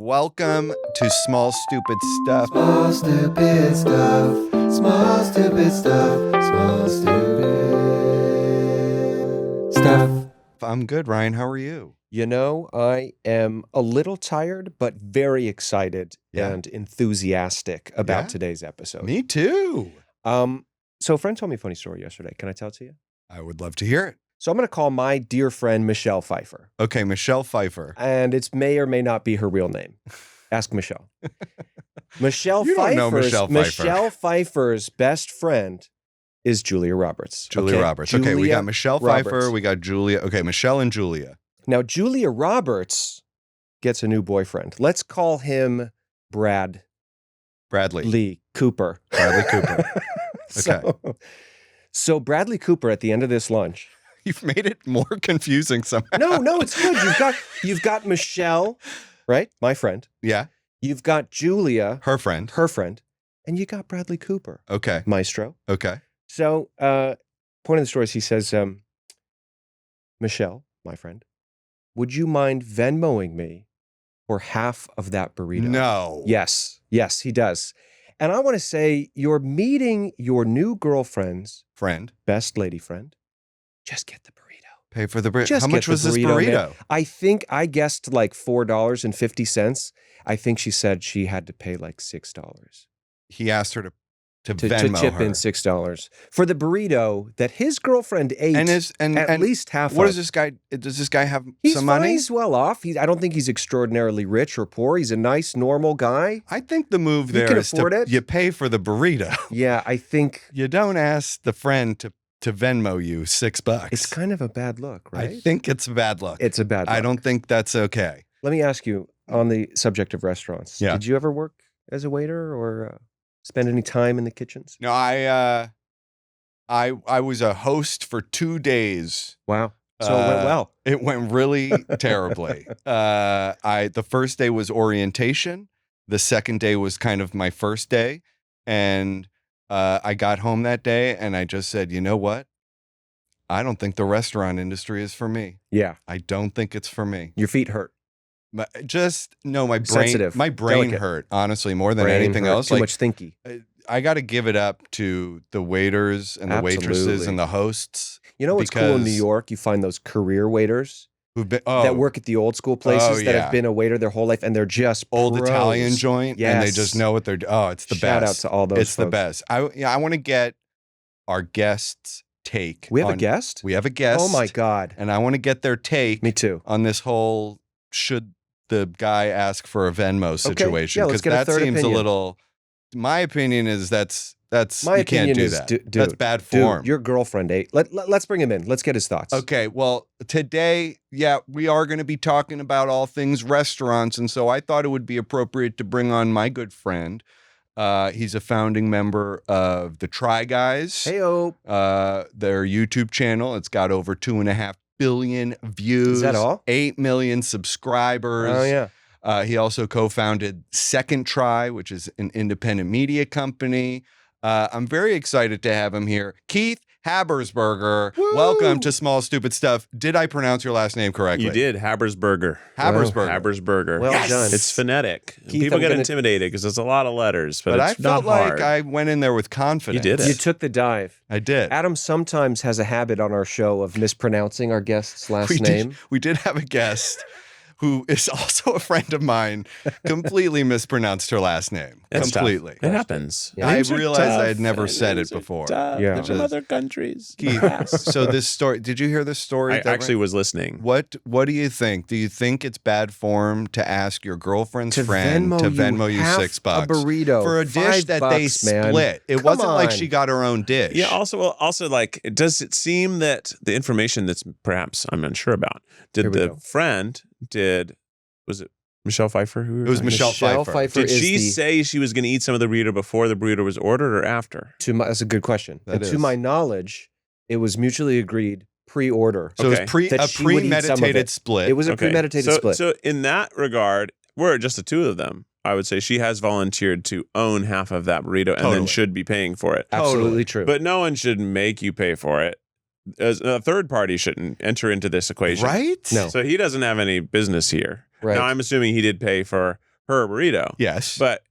Welcome to Small Stupid Stuff. Small stupid stuff. Small stupid stuff. Small stupid stuff. I'm good, Ryan. How are you? You know, I am a little tired, but very excited and enthusiastic about today's episode. Me too. So a friend told me a funny story yesterday. Can I tell it to you? I would love to hear it. So I'm going to call my dear friend Michelle Pfeiffer. Okay, Michelle Pfeiffer. And it may or may not be her real name. Ask Michelle. Michelle You don't Pfeiffer's, know Michelle Pfeiffer. Michelle Pfeiffer's best friend is Julia Roberts. Julia Roberts. Okay, we got Michelle Pfeiffer. Roberts. We got Julia. Okay, Michelle and Julia. Now, Julia Roberts gets a new boyfriend. Let's call him Bradley. Lee Cooper. Bradley Cooper. Okay. So Bradley Cooper at the end of this lunch. You've made it more confusing somehow. No, it's good. You've got Michelle, right? My friend. Yeah. You've got Julia, Her friend. and you got Bradley Cooper, Okay. Maestro. Okay. So, point of the story is he says, Michelle, my friend, would you mind Venmoing me for half of that burrito? No. Yes, he does. And I want to say, you're meeting your new girlfriend's Friend. best lady friend. Just get the burrito. Pay for the burrito. Just How get much the was this burrito, burrito? man. I think I guessed like $4.50. I think she said she had to pay like $6. He asked her to To Venmo chip her. in $6 for the burrito that his girlfriend ate And least half what of. does this guy? Does this guy have He's some fine. money? He's well off. I don't think he's extraordinarily rich or poor. He's a nice, normal guy. I think the move You there can is afford it. you pay for the burrito. Yeah, I think You don't ask the friend to Venmo you $6. it's kind of a bad look, right? I think it's a bad look. It's a bad look. I don't think that's okay. Let me ask you on the subject of restaurants. Yeah. Did you ever work as a waiter or spend any time in the kitchens? No, I was a host for 2 days. Wow. So it went well. It went really terribly. The first day was orientation. The second day was kind of my first day, and I got home that day and I just said, you know what? I don't think the restaurant industry is for me. Yeah. I don't think it's for me. Your feet hurt. My brain, Sensitive. my brain Delicate. hurt, honestly, more than Brain anything hurt. else. Too much thinky. I got to give it up to the waiters and the waitresses Absolutely. and the hosts. You know what's cool in New because- York? You find those career waiters Who've been that work at the old school places that yeah. have been a waiter their whole life, and they're just old pros. Italian joint, and they Yes. just know what they're doing. Oh, it's the Shout best. out to all those It's the folks. best. I want to get our guests' take. We have a on- guest? We have a guest. Oh my God. And I want to get their take Me too. on this whole should the guy ask for a Venmo situation, Yeah, let's get a that third seems opinion. a little. My opinion is that's My you opinion can't do is, that. dude, That's bad form. Dude, your girlfriend ate. Let's bring him in. Let's get his thoughts. Okay, well, today, we are going to be talking about all things restaurants, and so I thought it would be appropriate to bring on my good friend. He's a founding member of the Try Guys. Heyo. Their YouTube channel. It's got over 2.5 billion views. Is that all? 8 million subscribers. Oh yeah. He also co-founded Second Try, which is an independent media company. I'm very excited to have him here. Keith Habersberger, Woo! welcome to Small Stupid Stuff. Did I pronounce your last name correctly? You did. Habersberger. Habersberger. Habersberger. Well Yes! done. It's phonetic. Keith, People I'm get gonna- intimidated because it's a lot of letters, But I it's felt not like hard. I went in there with confidence. You did it. You took the dive. I did. Adam sometimes has a habit on our show of mispronouncing our guest's last we name. we did have a guest who is also a friend of mine, completely mispronounced her last name. It's tough. Completely. It happens. Yeah. I Names are realized I tough. had never said it Names are before. tough. Yeah. They're from Just- other countries. Keith, Yes. so this story, did you hear this story? I that actually was listening. What do you think? Do you think it's bad form to ask your girlfriend's To friend to Venmo you half $6 a burrito for a dish $5, that they man. split? It Come wasn't like on. she got her own dish. Yeah. Also, like, does it seem that the information that's perhaps I'm unsure about? Here Did we the go. friend? Was it Michelle Pfeiffer? Who we were It was talking Michelle Michelle Pfeiffer. Pfeiffer Did is she the- say she was going to eat some of the burrito before the burrito was ordered or after? That's a good question. That And to is. my knowledge, it was mutually agreed pre-order. So Okay. it was That a she would eat some of premeditated it. split. It was a premeditated so, split. So in that regard, we're just the two of them. I would say she has volunteered to own half of that burrito and Totally. then should be paying for it. Absolutely true. But no one should make you pay for it. As a third party shouldn't enter into this equation. Right? No. So he doesn't have any business here. Right. Now I'm assuming he did pay for per burrito. Yes. But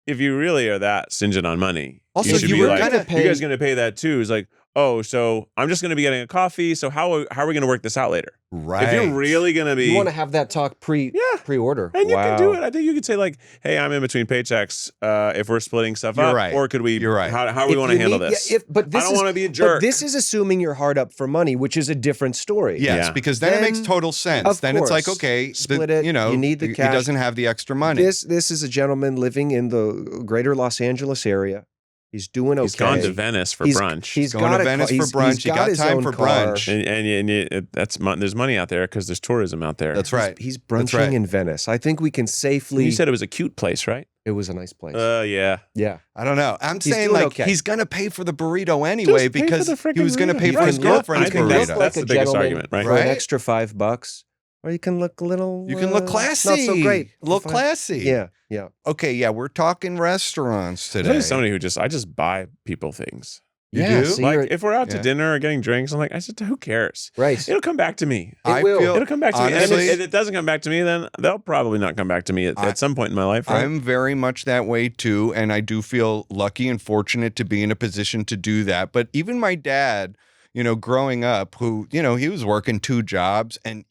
if you really are that stingent on money, Also, you should you be were like, gonna you guys going to pay that too? It's like, oh, so I'm just going to be getting a coffee. So how are we going to work this out later? Right. If you're really going to be, You want to have that talk pre-order. and you can do Wow. it. I think you could say like, hey, I'm in between paychecks. If we're splitting stuff You're up, right. or could we? You're right. How do we If want to you handle need- this? yeah, but I this don't is- want to be a jerk. But this is assuming you're hard up for money, which is a different story. Yes, Yeah. because then it makes Then, total sense. of Then it's like, course, okay, split it. You know, You need the he cash. doesn't have the extra money. This is a gentleman living in the greater Los Angeles area. He's doing okay. He's gone to Venice for He's- brunch. He's Going got to a Venice car- for he's brunch. He got his time own for car. brunch. and there's money out there because there's tourism out there. That's right. He's That's brunching right. in Venice. I think we can safely. You said it was a cute place, right? it was a nice place. Yeah. Yeah. I don't know. I'm He's saying doing like okay. he's gonna pay for the burrito anyway Just pay for because the he freaking was gonna burrito. pay for You his can look- girlfriend's I think burrito. that's like the a biggest gentleman argument, right? For an Right? extra $5, or you can look a little. You can look classy. Not so great. Look Fine. classy. Yeah. Yeah. Okay, yeah, we're talking restaurants today. There's somebody who I just buy people things. You Yeah, do? so Like you're- if we're out to Yeah. dinner or getting drinks, I'm like, who cares? Right. It'll come back to me. I will. feel It'll come back to me. And honestly, if it doesn't come back to me, then they'll probably not come back to me at some point in my life. Right? I'm very much that way too, and I do feel lucky and fortunate to be in a position to do that. But even my dad, you know, growing up, who, you know, he was working 2 jobs, and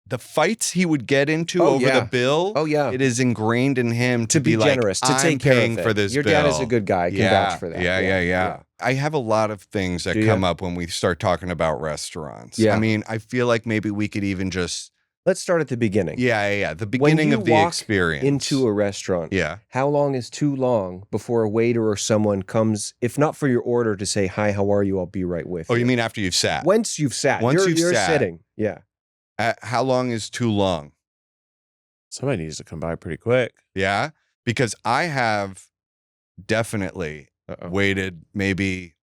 the fights he would get into Oh, over yeah. the bill, Oh, yeah. it is ingrained in him to, To be like, generous, to I'm take care paying of it. for this Your bill. dad is a good guy. I can vouch for that. Yeah. I have a lot of things that Do come ya? up when we start talking about restaurants. Yeah. I mean, I feel like maybe we could even just, Let's start at the beginning. the When beginning you of the walk experience. into a restaurant, Yeah. how long is too long before a waiter or someone comes, if not for your order, to say, "Hi, how are you? I'll be right with Oh, you." you mean after you've sat? Once you've sat, Once you've you're sat. sitting. Yeah. How long is too long? Somebody needs to come by pretty quick. Yeah. Because I have definitely Uh-oh. waited maybe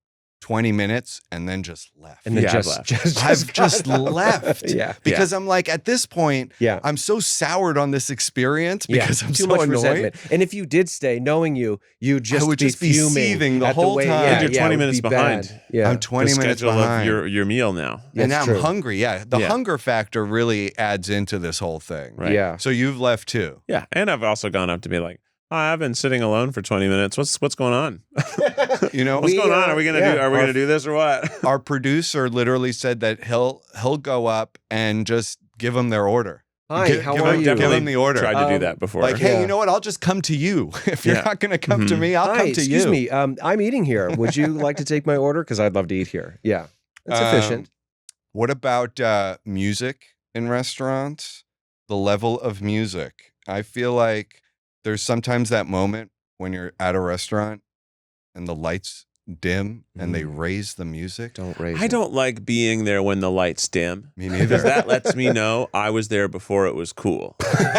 20 minutes and then just left. And then Yeah, I've just, left. just, I've just got up. left. Yeah. Because I'm like, at this point, Yeah. I'm so soured on this experience because I'm too so much annoyed. resentment. And if you did stay, knowing you I would just be fuming seething the at whole way, time. Yeah, And you're yeah, 20 it would minutes be behind. bad. Yeah. I'm 20 the minutes schedule behind. of your meal now. and now That's I'm true. hungry. Yeah. The Yeah. hunger factor really adds into this whole thing. Right. Yeah. So you've left too. Yeah, and I've also gone up to be like, "Hi, I've been sitting alone for 20 minutes. What's going on? You know, What's going on? Are we gonna do this or what?" our producer literally said that he'll go up and just give them their order. Hi, how give are them, you? Give them the order. Tried to do Um, that before. Like, hey, Yeah. you know what? I'll just come to you. If you're Yeah. not going to come to Mhm. me, I'll Hi, come to excuse you. me. I'm eating here. Would you like to take my order? Because I'd love to eat here. Yeah. It's efficient. What about music in restaurants? The level of music. I feel like there's sometimes that moment when you're at a restaurant and the lights dim and they raise the music. Don't raise I it. don't like being there when the lights dim. Me Because neither. that lets me know I was there before it was cool.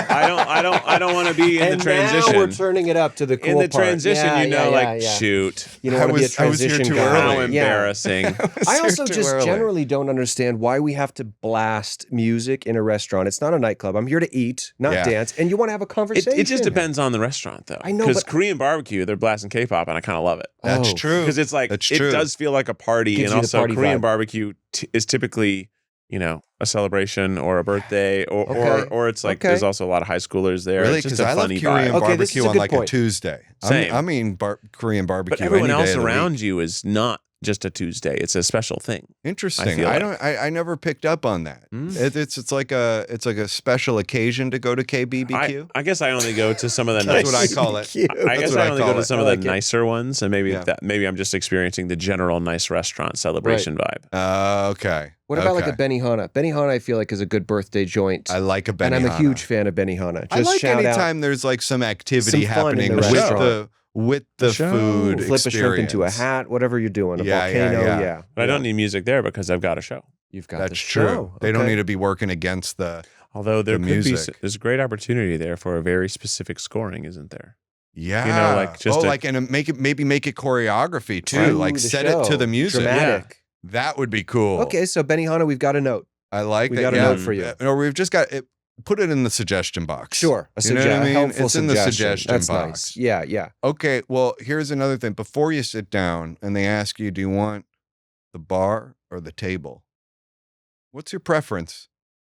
I don't want to be in And the transition. now we're turning it up to the cool in the part. transition, Yeah, you know, yeah, like yeah. shoot. You don't want to be a I was here transition too guy. early. How Yeah. embarrassing. I also just generally don't understand why we have to blast music in a restaurant. It's not a nightclub. I'm here to eat, not Yeah. dance. And you want to have a conversation. It just depends on the restaurant, though. I know, because but- Korean barbecue, they're blasting K-pop, and I kind of love it That's Oh. true. because it's like That's it true. does feel like a party, Gives and you the also party Korean vibe. barbecue is typically, you know, a celebration or a birthday, Okay. or it's like Okay. there's also a lot of high schoolers there. Really? It's just Because a I love funny Korean vibe. Okay, this is barbecue a on good like point. a Tuesday. Same. I mean Korean barbecue. But everyone any day else of the week. around you is not just a Tuesday. It's a special thing. Interesting. feel I like. don't. I never picked up on that. Mm. It's like a special occasion to go to KBBQ. I guess I only go to some of the That's nice. what I call it. Cute. I guess what I I only call go to it. some I of like the it. nicer ones, and maybe Yeah. maybe I'm just experiencing the general nice restaurant celebration vibe. Okay. What about like Okay. a Benihana? Benihana, I feel like, is a good birthday joint. I like a Benihana. and I'm a huge fan of Benihana. Just I like shout out. anytime there's like some activity Some fun in happening the with restaurant. with the show. food Flip a shrimp into a experience. hat, whatever you're doing. A Yeah, yeah, volcano, yeah. yeah. But I don't need music there because I've got a show. You've got That's the true. show. They don't Okay. need to be working against the. Although there The could be music. there's a great opportunity there for a very specific scoring, isn't there? Yeah. like, just like and make it choreography too. Ooh, like the set it to show. the music. Dramatic. That would be cool. Okay, so Benihana, we've got a note. I like We that. got a yeah. note for you. Or we've just got it. Put it in the suggestion box. Sure, a You know what I mean? helpful It's in the suggestion. suggestion That's box. nice. Yeah, yeah. Okay, well, here's another thing. Before you sit down and they ask you, do you want the bar or the table? What's your preference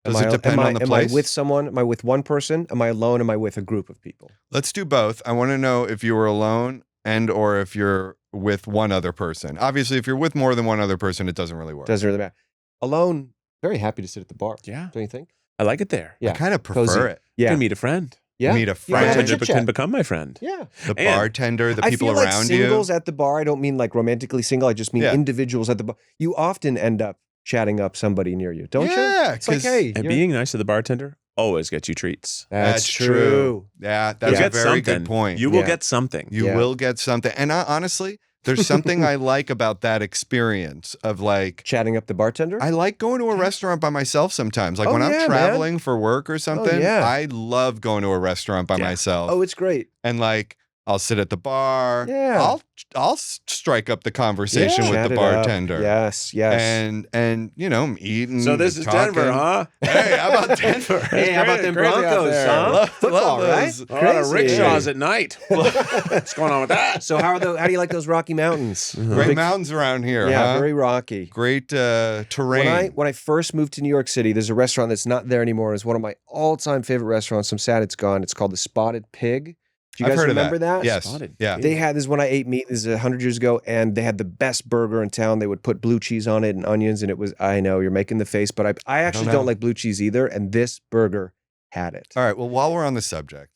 Does it depend on the place? Am I with someone? Am I with one person? Am I alone? Am I with a group of people? Let's do both. I want to know if you were alone and or if you're with one other person. Obviously, if you're with more than one other person, it doesn't really work. Doesn't really matter. Alone, very happy to sit at the bar. Yeah. Don't you think? I like it there. Yeah. I kind of prefer Cozy. it. You Yeah. can meet a friend. Yeah. Meet a You friend. have a Bartender chit-chat. can become my friend. Yeah. The And bartender, the I people feel like around singles you. at the bar, I don't mean like romantically single. I just mean Yeah. individuals at the bar. You often end up chatting up somebody near you, don't you? Yeah, It's like, 'cause- hey, And you're- being nice to the bartender always gets you treats. that's true. Yeah, You that's a get very something. good point. You will Yeah. get something. You Yeah. will get something. And honestly, there's something I like about that experience of like, Chatting up the bartender? I like going to a restaurant by myself sometimes. Like Oh, when yeah, I'm man. traveling for work or something, yeah. I love going to a restaurant by Yeah. myself. Oh, it's great. And like, I'll sit at the bar. Yeah. I'll strike up the conversation with Chat the it up. bartender. Yes. And you know, I'm eating. So this is talking. Denver, huh? Hey, how about Denver? Hey, how about them Crazy out Broncos, there. huh? Love- Football, love right? those. A lot of Crazy. rickshaws at night. What's going on with that? So how do you like those Rocky Mountains? Great Big- mountains around here, Yeah, huh? very rocky. Great terrain. When I first moved to New York City, there's a restaurant that's not there anymore. It's one of my all-time favorite restaurants. I'm sad it's gone. It's called the Spotted Pig. Do you I've guys heard remember of that? Yes. Spotted Yeah. Pig. They had this is when I ate meat. This is 100 years ago, and they had the best burger in town. They would put blue cheese on it and onions, and it was. I know you're making the face, but I actually know. don't like blue cheese either. And this burger had it. All right. Well, while we're on the subject,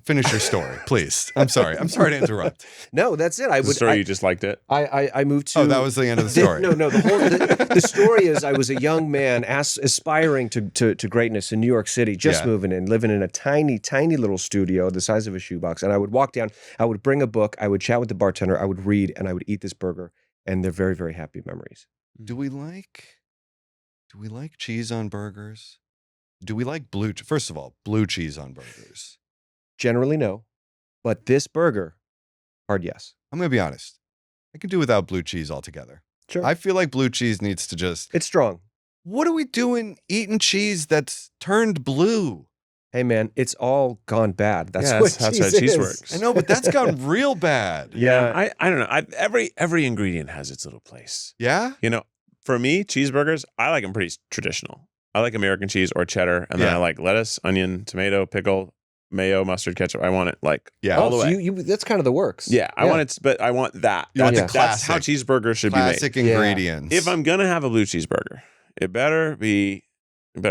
finish your story, please. I'm sorry. I'm sorry to interrupt. No, that's it. I The would. story you just liked it. I moved to. Oh, that was the end of the story. No. The story is I was a young man aspiring to greatness in New York City, just Yeah. moving in, living in a tiny little studio the size of a shoebox. And I would walk down, I would bring a book, I would chat with the bartender, I would read, and I would eat this burger. And they're very, very happy memories. Do we like cheese on burgers? Do we like first of all, blue cheese on burgers? Generally, no. But this burger, hard yes. I'm going to be honest. I can do without blue cheese altogether. Sure. I feel like blue cheese needs to just. It's strong. What are we doing eating cheese that's turned blue? Hey, man, it's all gone bad. That's Yeah, what that's how cheese is. works. I know, but that's gone real bad. Yeah. I don't know. Every ingredient has its little place. Yeah? You know, for me, cheeseburgers, I like them pretty traditional. I like American cheese or cheddar, and then Yeah. I like lettuce, onion, tomato, pickle, mayo, mustard, ketchup. I want it like Yeah. all the so way. you that's kind of the works. Yeah, I want it, but I want that. You want the That's how classic- cheeseburgers should Classic be made. ingredients. If I'm gonna have a blue cheeseburger, it better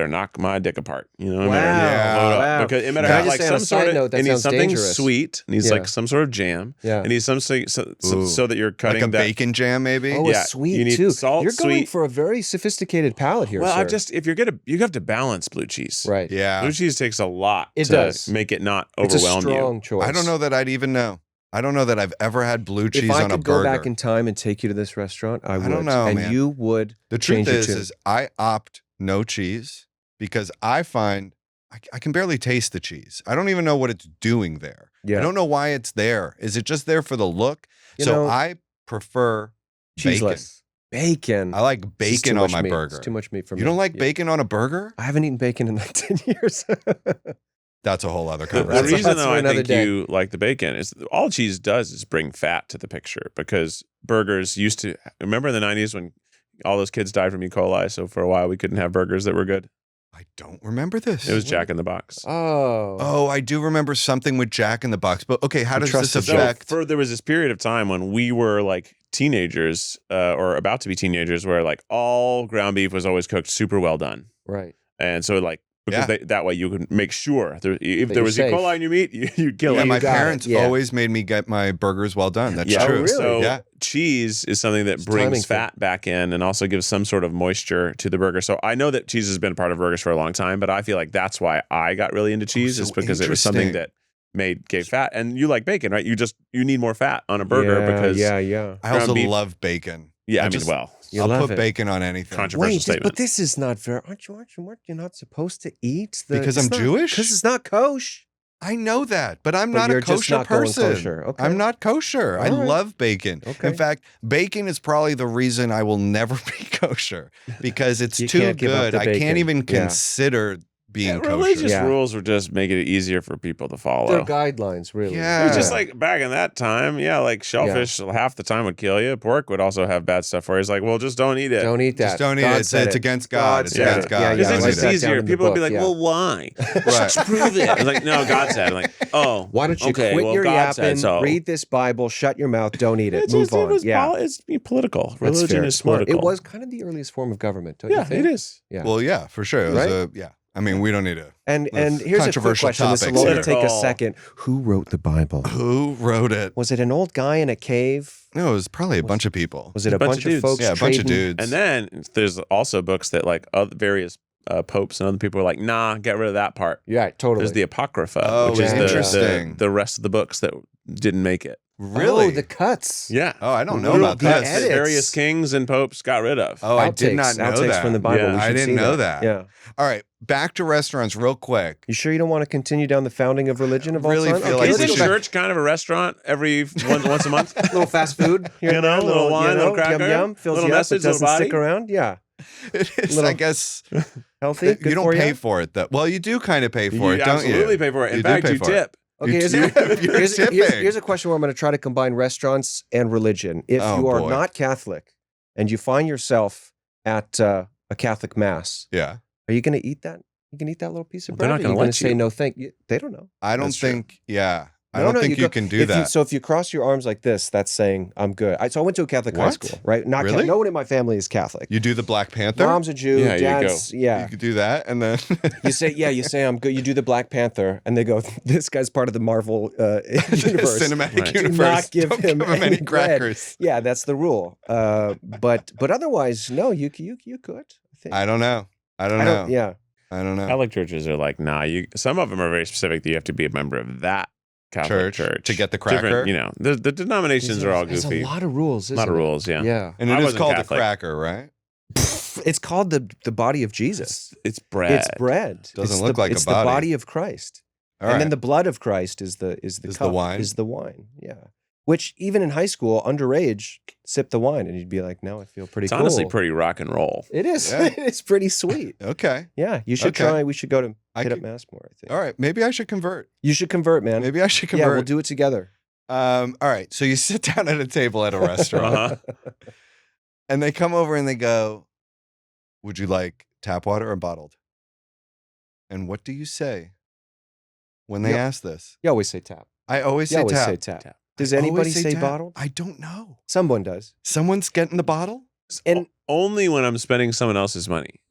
knock my dick apart. You know, it Wow. better Yeah. load up. Wow. Because it better Can I have just like say on a some side sort of. note, that It needs sounds something dangerous. sweet. It needs Yeah. like some sort of jam. Yeah. It needs something Ooh. so that you're like cutting a that. bacon jam, maybe? Oh, Yeah, it's sweet you need too. salt, You're going sweet. for a very sophisticated palate here, Well, sir. I've just if you're gonna you have to balance blue cheese. right. Yeah. Blue cheese takes a lot It to does. make it not It's a overwhelm strong you. choice. I don't know that I'd even know. I don't know that I've ever had blue cheese If I on a could go burger. back in time and take you to this restaurant, I would. don't know, and man. you would. The truth change your is, tune. I opt no cheese because I find I can barely taste the cheese. I don't even know what it's doing there. Yeah. I don't know why it's there. Is it just there for the look? You So know, I prefer bacon. cheeseless. Bacon. I like This is too bacon on much my meat. burger. It's too much meat for me. You don't like Yeah. bacon on a burger? I haven't eaten bacon in like 10 years. That's a whole other The conversation. reason That's though for I another think day. you like the bacon is all cheese does is bring fat to the picture because burgers used to remember in the 90s when all those kids died from E. coli, so for a while we couldn't have burgers that were good. I don't remember this. It was Jack in the Box. Oh. Oh, I do remember something with Jack in the Box. But okay, how You does trust this the So affect? there was this period of time when we were like teenagers or about to be teenagers where like all ground beef was always cooked super well done. Right. And so like because Yeah. that way you could make sure if That there you're was E. safe. coli in your meat, you'd kill Yeah, it. my got it, parents yeah. always made me get my burgers well done. That's Yeah. true. Oh, really? So Yeah. cheese is something that It's a timing brings thing. fat back in and also gives some sort of moisture to the burger. So I know that cheese has been a part of burgers for a long time, but I feel like that's why I got really into cheese so is because it was something interesting. that gave fat. And you like bacon, right? You need more fat on a burger yeah, because yeah. I also ground beef- love bacon. yeah, I I mean, just- well, You I'll love put it. bacon on anything. Controversial Wait, statement. but this is not very. Aren't you not supposed to eat the? Because I'm Jewish? Because it's not kosher. I know that, but I'm But not a you're just kosher not going person. kosher. Okay. I'm not kosher. I All right. love bacon. Okay. In fact, bacon is probably the reason I will never be kosher because it's You too can't give up good. the I can't bacon. even Yeah. consider being kosher. Religious Yeah. rules were just making it easier for people to follow. They're guidelines, really. Yeah. It was just like back in that time, like shellfish half the time would kill you. Pork would also have bad stuff for you. It's like, well, just don't eat it. Don't eat that. Just don't eat God it. said It's against God. It's said against it. God. Yeah, Because yeah, it's I just write that down easier. in the People would be book, like, yeah. well, why? Right. Just prove it. I'm like, no, God said. I'm like, oh. Why don't you okay, quit well, your God said yapping, so. read this Bible, shut your mouth, don't eat it, It's move just, on. it's political. That's Religion fair. is Smart. political. It was kind of the earliest form of government, don't you Yeah, think? it is. Yeah. Well, yeah, for sure. It was Right? yeah. I mean, we don't need to. And Those here's a quick controversial question. This will topics only here. take a Political. second. Who wrote the Bible? Who wrote it? Was it an old guy in a cave? No, it was probably a bunch of people. Was it a bunch of dudes. folks? Yeah, a bunch of trading- dudes. And then there's also books that like other various popes and other people were like, nah, get rid of that part. Yeah, totally. There's the Apocrypha, Oh, which is interesting. the rest of the books that didn't make it. Really? Oh, the cuts. Yeah. Oh, I don't know Little about that. bits that edits. various kings and popes got rid of. Oh, I did not Outtakes. know Outtakes that. from the Bible. Yeah. We I should didn't see know that. Yeah. All right, back to restaurants real quick. You sure you don't want to continue down the founding of religion of all Really time? feel like we Isn't should- church kind of a restaurant every once a month? A little fast food, here You and know, there, little wine, little yum cracker, yum, fills little you up, message, but doesn't little stick body. around. Yeah, It is, Little- I guess, healthy. that Good you don't for pay you. for it. Though. Well, you do kind of pay for You it, don't you? absolutely pay for it. In You do fact, pay you for it. tip. Okay, You're tipping. here's a question where I'm going to try to combine restaurants and religion. If Oh, you are boy. not Catholic and you find yourself at a Catholic mass, Yeah, are you going to eat that? You can eat that little piece of They're bread. not Are gonna you going let to say you. no thank you? They don't know. I don't That's true. think. Yeah, I No, don't no, think you go- can do if that. so if you cross your arms like this, that's saying I'm good. So I went to a Catholic high What? school, right? Not Really? no one in my family is Catholic. You do the Black Panther. Mom's a Jew. Yeah, you Dad's go. yeah. You could do that, and then You say I'm good. You do the Black Panther, and they go, "This guy's part of the Marvel universe." cinematic Right. Do universe. not give Don't him give him any any bread. crackers. Yeah, that's the rule. But otherwise, no, you could. I think. I don't know. I don't I know. don't. Yeah. I don't know. Catholic churches are like, nah. Some of them are very specific that you have to be a member of that Catholic church to get the Different, cracker. you know, the denominations are all There's goofy. a lot of rules. A lot of isn't it? rules, yeah. Yeah. And it I is wasn't called Catholic. the cracker, right? It's called the body of Jesus. It's bread. It's bread. Doesn't It's look like a it's body. the body of Christ. All And right. then the blood of Christ is the Is the cup, wine? Is the wine. Yeah. Which even in high school, underage, sip the wine, and you'd be like, "No, I feel pretty It's cool." honestly pretty rock and roll. It is. Yeah. It's pretty sweet. Okay. Yeah, you should Okay. try. We should go to I hit up could- mass more. I think. All right. Maybe I should convert. You should convert, man. Maybe I should Yeah, convert. we'll do it together. All right. So you sit down at a table at a restaurant, Uh-huh. and they come over and they go, "Would you like tap water or bottled?" And what do you say when they Yeah. ask this? You always say tap. I always You say always tap. say tap. Tap. Does I anybody always say tap. bottled? I don't know. Someone does. Someone's getting the bottle. And Only when I'm spending someone else's money.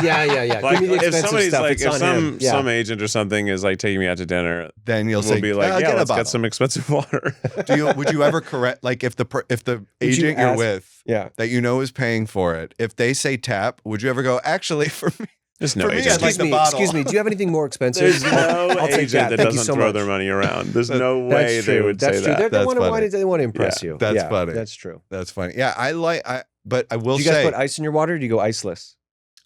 yeah. Like Give me the if expensive somebody's stuff. like, It's if on some him. Yeah. some agent or something is like taking me out to dinner, Then you'll we'll say, be like, "I'll yeah, get a let's bottle." get some expensive water. Would you ever correct, like if the you agent you're ask- with Yeah. that you know is paying for it, if they say tap, would you ever go, "Actually, for me"? There's no For me, agent. I'd like the bottle. Excuse me. Do you have anything more expensive? There's no I'll take agent that. that Thank you doesn't so throw much. their money around. There's no That's way true. they would That's say true. that. They That's want to funny. they want to impress you. That's Yeah, funny. That's true. That's funny. Yeah, but I will Do you guys say, put ice in your water or do you go iceless?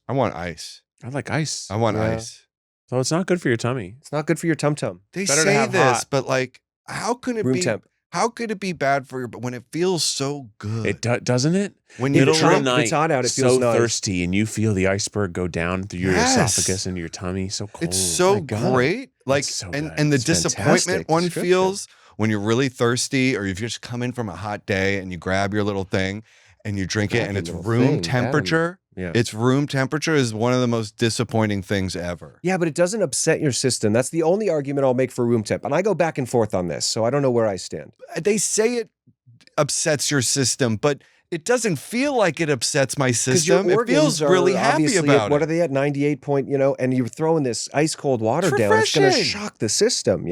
I want ice. I like ice. I want Yeah. ice. So it's not good for your tummy. It's not good for your tum tum. They Better to say have this, hot. but like, how could it Room be? temp. How could it be bad for you? But when it feels so good, Doesn't it? when If you Middle it's of hot- the if night, it's hot out, it so feels nice. thirsty, and you feel the iceberg go down through your Yes. esophagus and your tummy. So cold. it's so my God. great. Like, so and good. and the It's disappointment fantastic one description. feels when you're really thirsty, or you've just come in from a hot day and you grab your little thing and you drink it, Grab and your it's little room thing, temperature. Yeah. It's room temperature is one of the most disappointing things ever. Yeah, but it doesn't upset your system. That's the only argument I'll make for room temp. And I go back and forth on this, so I don't know where I stand. They say it upsets your system, but it doesn't feel like it upsets my 'Cause your system. It organs feels are really happy obviously about at, what it. are they at 98 point, and you're throwing this ice cold water It's down. It's going to refreshing. shock the system,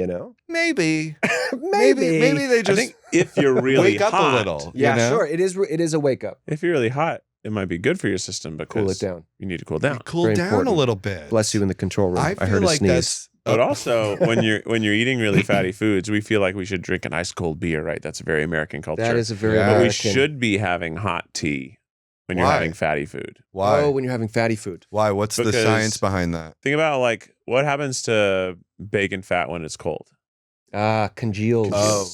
Maybe. Maybe. Maybe they I just think if you're really wake up hot, a little. Yeah, you know? sure. It is a wake up. If you're really hot, it might be good for your system because Cool it down. you need to cool down. Cool Very down important. a little bit. Bless you in the control room. I I, feel heard a like sneeze. that's. But also, when you're eating really fatty foods, we feel like we should drink an ice cold beer, right? That's a very American culture. That is a very Yeah. But we American. should be having hot tea when you're Why? having fatty food. Why? Oh, when you're having fatty food. Why? What's the Because- science behind that? Think about like what happens to bacon fat when it's cold. Congeals. Oh.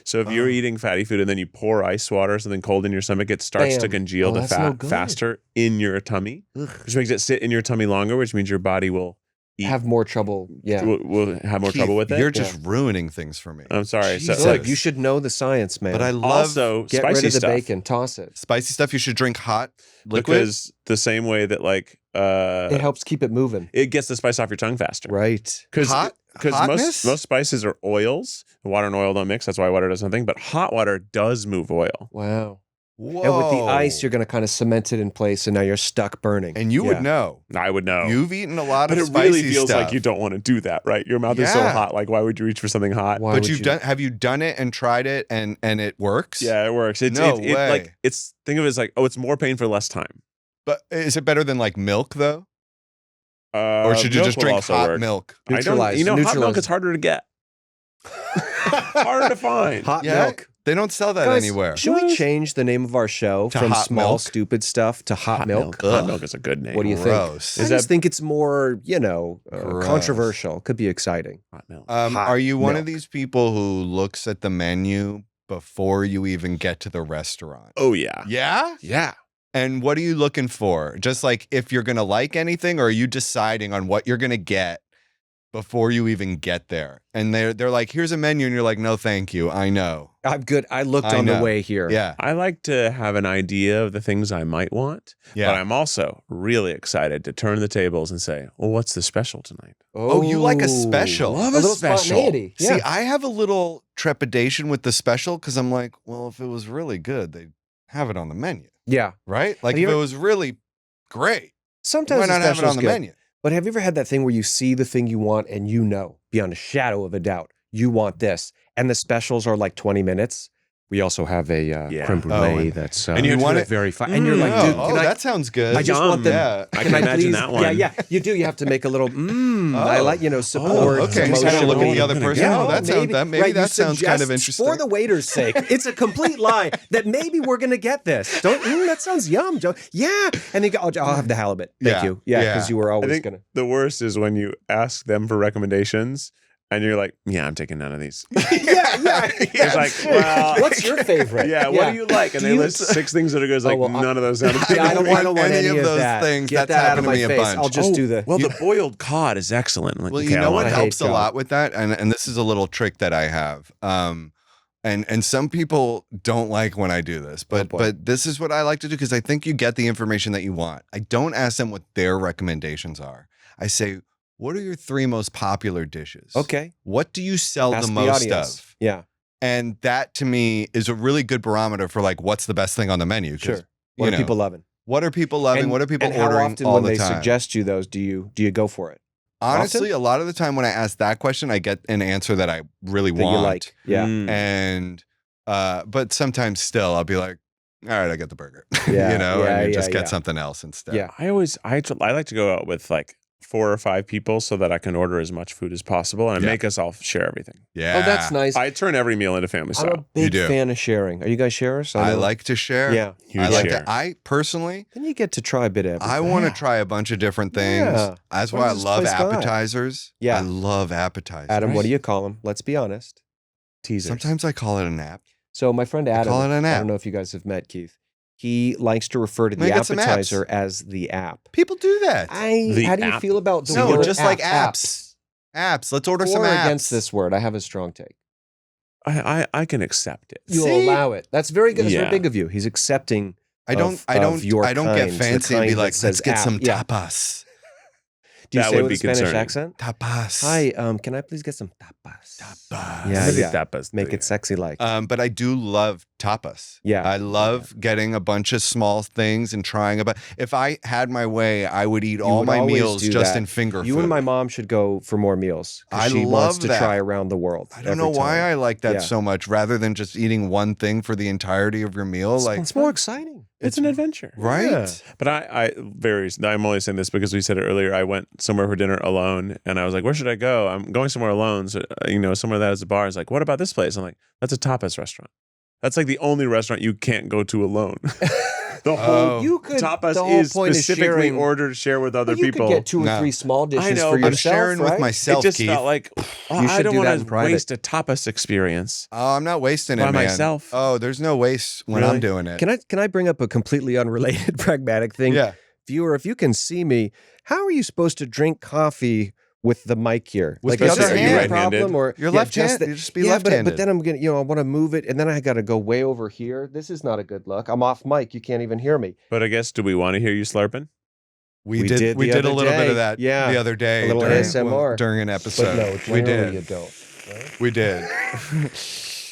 So if you're Oh. eating fatty food and then you pour ice water, something cold in your stomach, it starts to Bam. congeal Oh, the that's no fat good. faster in your tummy, Ugh. which makes it sit in your tummy longer, which means your body will have more trouble. Yeah. we'll have more Keith, trouble with it. You're just ruining things for me. I'm sorry. So Jesus. Look, you should know the science, man. But I love also Get spicy rid of the stuff. bacon, toss it. spicy stuff. You should drink hot liquid. Because the same way that like It helps keep it moving. it gets the spice off your tongue faster. Right. Because Hotness? most spices are oils. Water and oil don't mix. That's why water does something. But hot water does move oil. Wow. Whoa. And with the ice, you're going to kind of cement it in place, and now you're stuck burning. And you Yeah. would know. I would know. You've eaten a lot but of it spicy really feels stuff. like you don't want to do that, right? Your mouth is so Yeah. hot. Like, why would you reach for something hot? Why But would you've you? done. Have you done it and tried it and it works? Yeah, it works. It's No it, way. like it's think of it as like, oh, it's more pain for less time. But is it better than like milk though? Or should you milk just will drink also hot work. milk? I don't. Neutralize- You know, hot milk neutralize. is harder to get. Harder to find. Hot Yeah? milk. They don't sell that Guys, anywhere. Should we change the name of our show To from hot Small milk? Stupid Stuff to Hot Milk? Hot Ugh. milk is a good name. What do you think? Gross. I just think it's more, Gross. controversial. Could be exciting. Hot milk. hot Are you one milk. of these people who looks at the menu before you even get to the restaurant? Oh yeah. Yeah? Yeah. And what are you looking for? Just like if you're going to like anything, or are you deciding on what you're going to get before you even get there? And they're like, here's a menu. And you're like, no, thank you. I know. I'm good. I looked I on the know. way here. Yeah. I like to have an idea of the things I might want, Yeah. but I'm also really excited to turn the tables and say, well, what's the special tonight? Oh, you like a special. Love a a little special. spontaneity. Yeah. See, I have a little trepidation with the special because I'm like, well, if it was really good, they'd have it on the menu, Yeah. right? Like Have you if it ever- was really great, Sometimes why the not have it special's on the good. menu? But have you ever had that thing where you see the thing you want and you know, beyond a shadow of a doubt, you want this, and the specials are like 20 minutes? We also have a Yeah. creme brulee Oh, that's and you want it- very fine. And you're like, Oh, dude, oh, can I? that sounds good. I just want Yum. them. Yeah. I can imagine please? that one. Yeah, yeah. You do. You have to make a little. I Oh. like Oh, support. okay. Just emotion. kind of look at the Oh, other I'm gonna person. get Oh, it. that sounds that maybe right, you that sounds kind of suggest interesting. For the waiter's sake, it's a complete lie that maybe we're gonna get this. Don't. That sounds yum, Joe. Yeah, and they go, oh, I'll have the halibut. Thank Yeah, you. Yeah, yeah. because you were I always think gonna. the worst is when you ask them for recommendations and you're like, yeah, I'm taking none of these. Yeah. It's like, well, What's your favorite? yeah, what do you like? And Do they you- list 6 things that are good. It's Oh, like, well, none of those sound good. Yeah, I don't want any of of those that. things. Get That's that out happened of to my me a face. bunch. I'll just do the. Well, the boiled cod is excellent. I'm like, Well, okay, you know I what want it. helps a God. lot with that, and this is a little trick that I have. And some people don't like when I do this, but boy. but this is what I like to do because I think you get the information that you want. I don't ask them what their recommendations are. I say, what are your 3 most popular dishes? Okay. What do you sell Ask the the most audience. of? Yeah. And that to me is a really good barometer for like what's the best thing on the menu. 'cause, Sure. What you are people loving? What are people loving? And- What are people and how ordering often all when the they time? suggest you those, do you go for it? Honestly, a lot of the time when I ask that question, I get an answer that I really That want. you like? Yeah. Mm. And but sometimes still I'll be like, all right, I get the burger. Yeah, and yeah, you just yeah, get yeah. something else instead. Yeah. I like to go out with like 4 or 5 people so that I can order as much food as possible and Yeah. make us all share everything. Yeah. Oh, that's nice. I turn every meal into family I'm a style. big do. fan of sharing. Are you guys sharers? I know- like to share. Yeah. Huge I like share. to. I personally, Then you get to try a bit of everything. I want to Yeah. try a bunch of different things. Yeah. That's Where why I does this love place go at? appetizers. Yeah. I love appetizers. Adam, what Right. do you call them? Let's be honest. Teasers. Sometimes I call it a nap. So my friend Adam, call it an I app. don't know if you guys have met Keith. He likes to refer to Let me the get some apps. appetizer as the app. People do that. The How do you app? feel about the No, word just app, like apps. Apps. Let's order For some or apps. against this word, I have a strong take. I can accept it. You'll See? allow it. That's very good. That's Yeah. very big of you. He's accepting. I don't. of your I don't kind, get the fancy and be kind that like, says let's get app. some Yeah. tapas. Do you That say would with be a Spanish concerning. accent? Tapas. Hi, can I please get some tapas? Tapas. Yeah, Maybe yeah. tapas, Make yeah. it sexy like. But I do love tapas. Yeah. I love getting a bunch of small things and trying about. If I had my way, I would eat all would my always meals do just that. in finger You food. and my mom should go for more meals. 'Cause I she wants love to that. try around the world. I don't know why I like that Yeah. so much, rather than just eating one thing for the entirety of your meal. Like, It's more exciting. It's an adventure. right? Yeah. But I'm only saying this because we said it earlier. I went somewhere for dinner alone and I was like, where should I go? I'm going somewhere alone. So, somewhere that has a bar. It's like, what about this place? I'm like, that's a tapas restaurant. That's like the only restaurant you can't go to alone. The whole Oh. You could. tapas the whole is point specifically sharing, ordered to share with other Well, you people. could get 2 or No. 3 small dishes I know, for but I'm yourself. sharing with right? myself, It just Keith. felt like, I should don't do that want in to private. waste a tapas experience. Oh, I'm not wasting By it, man. myself. Oh, there's no waste when Really? I'm doing it. Can I bring up a completely unrelated pragmatic thing? Yeah. Viewer, if you can see me, how are you supposed to drink coffee with the mic here. With Like, the is other that hand. your Right-handed? problem? Or You're yeah, left-handed. just You just be but left-handed. then I'm gonna, I want to move it, and then I got to go way over here. This is not a good look. I'm off mic. You can't even hear me. But I guess, do we want to hear you slurping? We did did. We the did a other little bit day. of that. Yeah. The other day. A little during, ASMR. during an episode. But no, we generally did. you don't. Right? We did.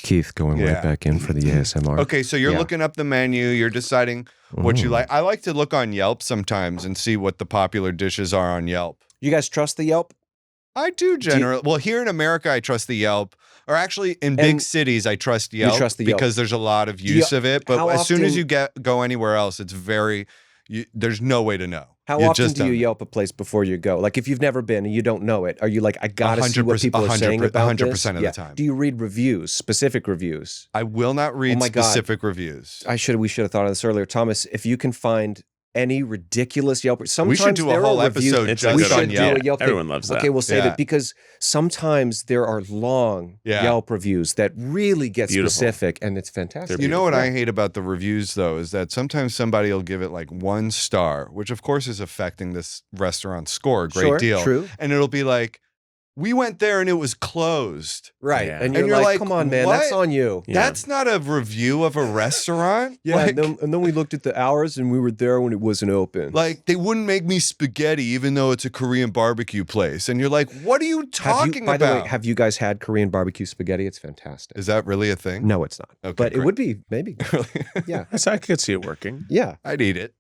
Keith going Yeah. right back in for the ASMR. Okay, so you're Yeah. looking up the menu. You're deciding what you Mm. like. I like to look on Yelp sometimes and see what the popular dishes are on Yelp. You guys trust the Yelp? I do generally. Well, here in America, I trust the Yelp. Or actually, in big And cities, I trust Yelp trust the Yelp. because there's a lot of you- use of it. But how as soon as often- you go anywhere else, it's there's no way to know. How You often just do you don't know. Yelp a place before you go? Like if you've never been and you don't know it, are you like, I gotta see what 100%, people are saying about 100% this? of the time. Do you read reviews, specific reviews? I will not read Oh my God. specific reviews. We should have thought of this earlier. Thomas, if you can find any ridiculous Yelp, sometimes We should do a there whole are reviews- episode It's just we good should on do Yelp. a Yelp thing. Everyone loves that. Okay, we'll save Yeah. it because sometimes there are long Yeah. Yelp reviews that really get Beautiful. specific, and it's fantastic. You know what I hate about the reviews though is that sometimes somebody will give it like 1 star, which of course is affecting this restaurant's score a great Sure, deal. true. And it'll be like, we went there and it was closed. Right. Yeah. And you're, And you're like, come on, man, that's what? on you. Yeah. That's not a review of a restaurant. Yeah, Like, and then we looked at the hours and we were there when it wasn't open. like, they wouldn't make me spaghetti even though it's a Korean barbecue place. And you're like, what are you talking By about? the way, have you guys had Korean barbecue spaghetti? It's fantastic. Is that really a thing? No, it's not. Okay, but it great. would be maybe. Yeah. So I could see it working. Yeah. I'd eat it.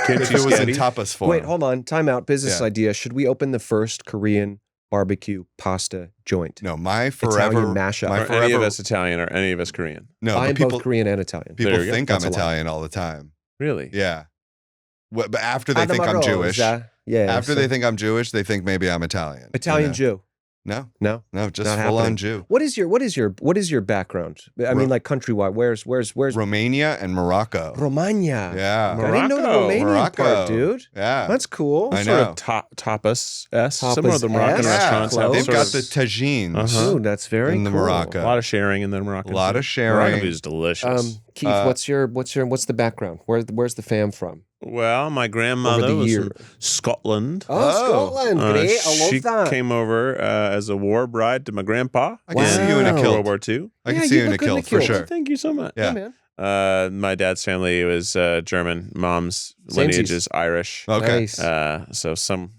Kimchi If it was in spaghetti. tapas form. Wait, hold on. Time out. Business Yeah. idea. Should we open the first Korean barbecue pasta joint? No, my Italian forever mashup. my Are any of forever- us Italian or any of us Korean? No, I'm but people both Korean and Italian. people There you go. think I'm That's a lie. Italian all the time. Really? Yeah. But after they Adam think I'm Rose, Jewish, yeah. after they think I'm Jewish, they think maybe I'm Italian. Italian you know? Jew. No, No. no, just Not full happening. on Jew. What is your background? I mean, like countrywide. Where's Romania and Morocco. Romania? Yeah. I didn't know the Morocco. Romanian Morocco. part, dude. Yeah. That's cool. I Sort know. of tapas. Some of the Moroccan Tapas-esque. restaurants have They've sort got of the tagines. Uh-huh. Ooh, that's very In the cool. Morocco. a lot of sharing in the Moroccan. A lot food. of sharing. Moroccan food is delicious. Keith, what's the background? Where's the fam from? Well, my Over grandmother the was year. from Scotland. Oh, Scotland, great! I love she that. came over as a war bride to my grandpa. I can see you in a Wow. kilt. World War II. I can Yeah, see you you in a look good in a kilt for kilt. sure. Thank you so much. Yeah. man. My dad's family was German. Mom's Samesies. lineage is Irish. Okay. Nice. So some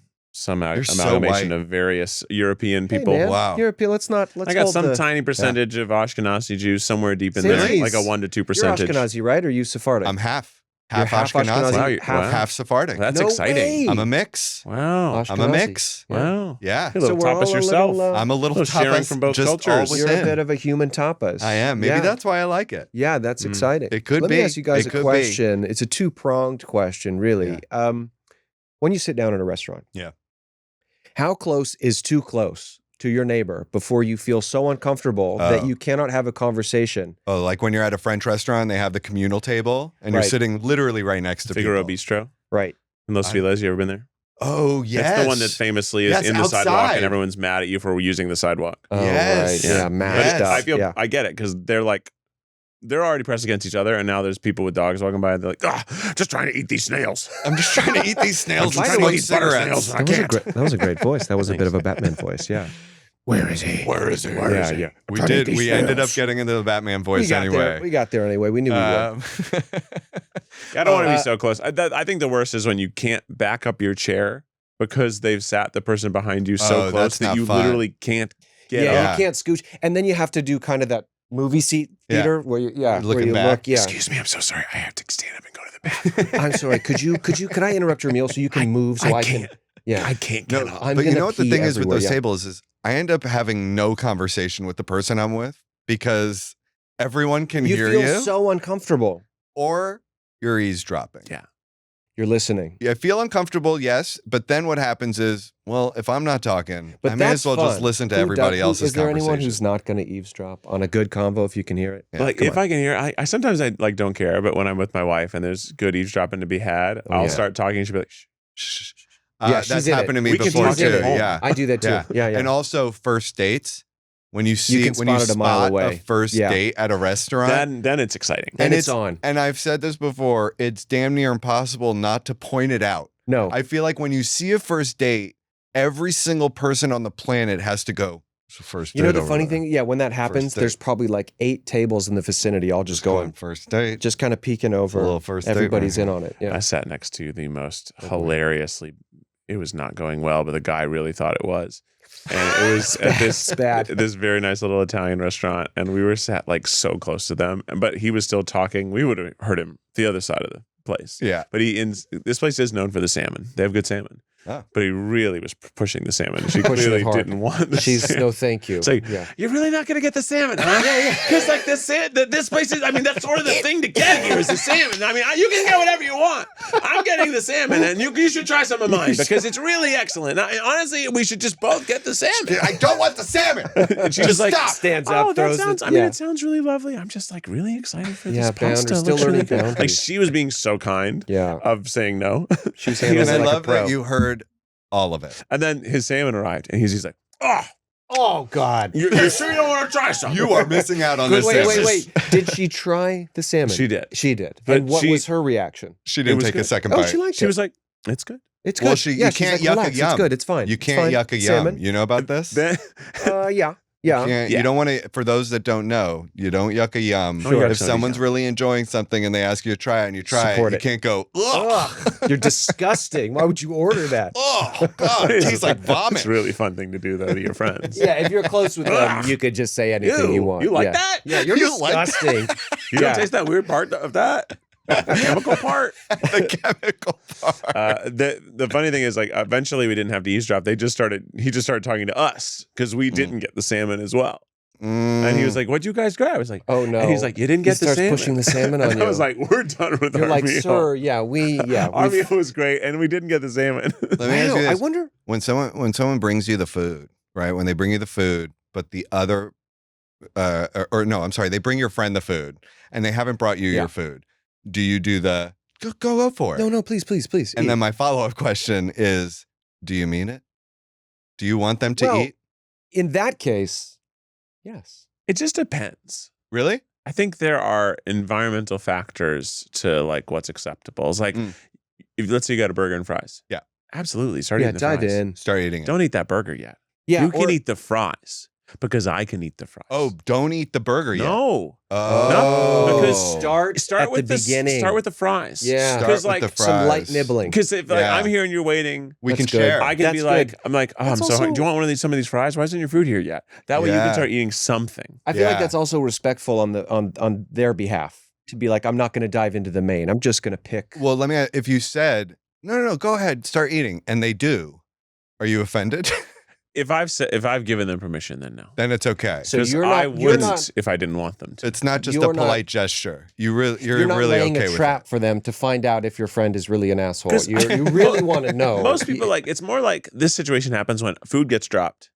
You're so amalgamation white. of various European Hey, people. man, Wow. European. Let's I got hold some the, tiny percentage of Ashkenazi Jews somewhere deep in Samesies. there, like a 1 to 2 You're percentage. Ashkenazi, right? Or are you Sephardic? I'm half You're half Ashkenazi, Wow, you- half, wow. half Sephardic. That's No exciting. way. I'm a mix. Wow. I'm a Ashkenazi. mix. Yeah. Wow. Yeah. You're a little we're all tapas a yourself. little, I'm a little little sharing tapas from both just cultures. all You're a within. bit of a human tapas. I am. Maybe Yeah. that's why I like it. Yeah, that's exciting. It could Let be. me ask you guys It a could be. question. It's a two-pronged question, really. When you sit down in a restaurant, Yeah. how close is too close to your neighbor before you feel so uncomfortable that Oh. you cannot have a conversation? Oh, like when you're at a French restaurant, they have the communal table and you're Right. sitting literally right next to Figaro people. Bistro Right. in Los Feliz. You ever been there? Oh, yes. It's the one that famously is Yes, in the sidewalk outside. and everyone's mad at you for using the sidewalk. Oh, Yes. right. Yeah, Yeah. mashed Yes. up. I feel yeah. I get it because they're already pressed against each other, and now there's people with dogs walking by. And they're like, just trying to eat these snails. I'm just trying to eat these snails I'm and trying to smoke eat butter cigarettes. snails. I can't. That was a great voice. That was a bit of a Batman voice. Yeah. Where is he? Where is he? Yeah, yeah. We Trying to did. eat these We ended up snails. getting into the Batman voice We got anyway. there. We got there anyway. We knew we would. I don't want to be so close. I think the worst is when you can't back up your chair because they've sat the person behind you so Oh, close that's that not you fun. literally can't get Yeah, up. you can't scooch, and then you have to do kind of that movie seat Yeah. theater where you, where Looking you back. look. Yeah, Excuse me, I'm so sorry. I have to stand up and go to the bathroom. I'm sorry. Could I interrupt your meal so you can move so I can? can't. Yeah, I can't No, get up. I'm but you gonna know what the pee thing is with everywhere, those yeah. tables is I end up having no conversation with the person I'm with because everyone can you hear feel you so uncomfortable. or you're eavesdropping. Yeah. You're listening. Yeah, I feel uncomfortable, yes, but then what happens is, well, if I'm not talking, But I may that's as well just fun. listen to Who everybody does- else's Is there anyone conversation. who's not going to eavesdrop on a good convo if you can hear it? Yeah, like come if on. I can hear, I sometimes I like don't care, but when I'm with my wife and there's good eavesdropping to be had, Oh, I'll yeah. start talking. She'll be like, shh. Shh. Yeah, she's that's in it. happened to me We can before talk too. at home. Yeah, I do that too. Yeah, yeah. And also first dates when you see can when you spot it a mile spot away. a first Yeah. date at a restaurant. Then it's exciting. and it's on. And I've said this before, it's damn near impossible not to point it out. No, I feel like when you see a first date every single person on the planet has to go. "It's the first You know date the over funny there. thing? Yeah, when that happens, date. there's probably like 8 tables in the vicinity all just going, first date. just kind of peeking over. little first date Everybody's right in here. on it. Yeah. I sat next to the most boy. hilariously. It was not going well, but the guy really thought it was. And it was at It's bad. this very nice little Italian restaurant, and we were sat like so close to them, but he was still talking. We would have heard him the other side of the place. Yeah. But this place is known for the salmon. They have good salmon. Oh. But he really was pushing the salmon. She Pushing it clearly hard. didn't want the She's salmon. no thank you. It's like, yeah. you're really not going to get the salmon, huh? Because like this place is, I mean, that's sort of the thing to get here is the salmon. I mean, you can get whatever you want. I'm getting the salmon, and you should try some of mine because it's really excellent. Honestly, we should just both get the salmon. I don't want the salmon. And she just like, stands oh, up, that throws sounds, it. I mean, Yeah. it sounds really lovely. I'm just like really excited for Yeah, this pasta. boundaries, still Looks really learning good. Like boundaries. she was being so kind Yeah. of saying no. She was And handling I it like love a pro. that you heard all of it. And then his salmon arrived, and he's like, oh, Oh, God. you're sure you don't want to try something? You are missing out on this. Wait. salmon. Did she try the salmon? She did. She did. But And what she- was her reaction? She didn't was take a good. second Oh, bite. she liked She it. was like, it's good. It's Well, good. you she's can't like, yuck a relax, yum. It's good. It's fine. You It's can't fine. yuck a yum. Salmon. You know about this? Then, Yeah. You, Yeah. can't, Yeah. you don't want to, for those that don't know, you don't yuck a yum. Don't yuck If a someone's yum. really enjoying something and they ask you to try it and you try Support it, it. you can't go, ugh, Ugh, you're disgusting. Why would you order that? oh, God, it tastes like vomit. It's a really fun thing to do though to your friends. Yeah, if you're close with them, you could just say anything you want. You like yeah. that? Yeah, you're You like that? disgusting. You Yeah. don't taste that weird part of that? The chemical part. The chemical part. The funny thing is, like, eventually we didn't have to eavesdrop. He just started talking to us because we didn't get the salmon as well. And he was like, "What'd you guys grab?" I was like, Oh no. And he's like, "You didn't get He the starts salmon." pushing the salmon on And you. I was like, "We're done with You're our like, meal." sir, Our we've- meal was great, and we didn't get the salmon. Let me ask you I this. wonder. When someone brings you the food, right? When they bring you the food, but the other, or no, I'm sorry, they bring your friend the food and they haven't brought you Yeah. your food. Do you do the go for it? No, please. And eat. then my follow-up question is, do you mean it? Do you want them to Well, eat? in that case, yes. It just depends. Really? I think there are environmental factors to like what's acceptable. It's like, if let's say you got a burger and fries. Yeah. Absolutely. Start Yeah, eating the dive fries. in. Start eating it. Don't eat that burger yet. Yeah, you can or- eat the fries because I can eat the fries. Oh, don't eat the burger yet. no. Oh. No, because Start at with the beginning. Start with the fries. Yeah. Start Because with like the fries. some light nibbling. because if like, Yeah. I'm here and you're waiting, we That's can good. share. I can That's be like, good. I'm like, oh, I'm That's so hungry. also- Do you want some of these fries? Why isn't your food here yet? That way you Yeah. can start eating something. I feel like Yeah. that's also respectful on their behalf to be like, I'm not going to dive into the main. I'm just going to pick. Well, let me. If you said no, go ahead, start eating, and they do, are you offended? If I've given them permission, then no. Then it's okay. So 'Cause you're I not. wouldn't You're not. if I didn't want them to. It's not just You're a not- polite gesture. You're You're not really laying okay a with trap it. for them to find out if your friend is really an asshole. 'Cause- You really want to know. Most people like it's more like this situation happens when food gets dropped,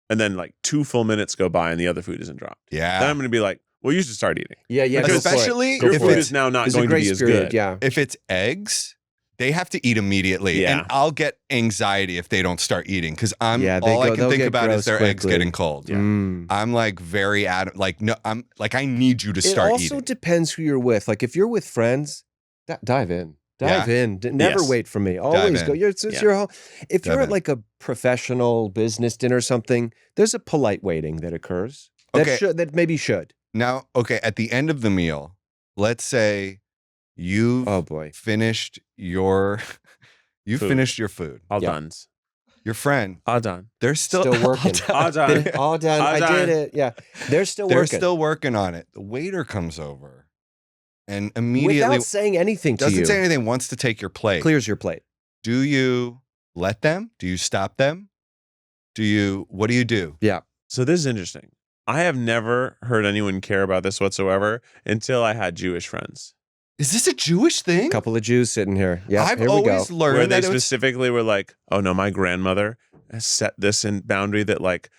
and then like 2 full minutes go by and the other food isn't dropped. Then Yeah. I'm going to be like, well, you should start eating. Yeah, go for it. Especially Go Your if for food it. is now not There's a going to be grace as period, good. Yeah. If it's eggs, they have to eat immediately, Yeah. and I'll get anxiety if they don't start eating because Yeah, they all I go- can they'll think get about is gross their eggs quickly. getting cold. Yeah. I'm like very like no, I'm like I need you to It start also eating. depends who you're with. Like if you're with friends, dive in. Dive in. Never Yes. wait for me. Always in. go. It's Yeah. your whole. If Dive you're at in. like a professional business dinner or something, there's a polite waiting that occurs. Okay. That maybe should. Now, okay, at the end of the meal, let's say you've Oh boy. finished your Food. finished your food. All Yeah. done. Your friend, All done. they're still, Still working. All done. All done. All I done. did it. Yeah. They're still They're working. still working on it. The waiter comes over and immediately without saying anything to doesn't you. say anything, wants to take your plate. Clears your plate. Do you let them? Do you stop them? What do you do? Yeah. So this is interesting. I have never heard anyone care about this whatsoever until I had Jewish friends. Is this a Jewish thing? A couple of Jews sitting here. Yeah. I've here we go. always learned Where they that it was specifically were like, oh no, my grandmother has set this in boundary that like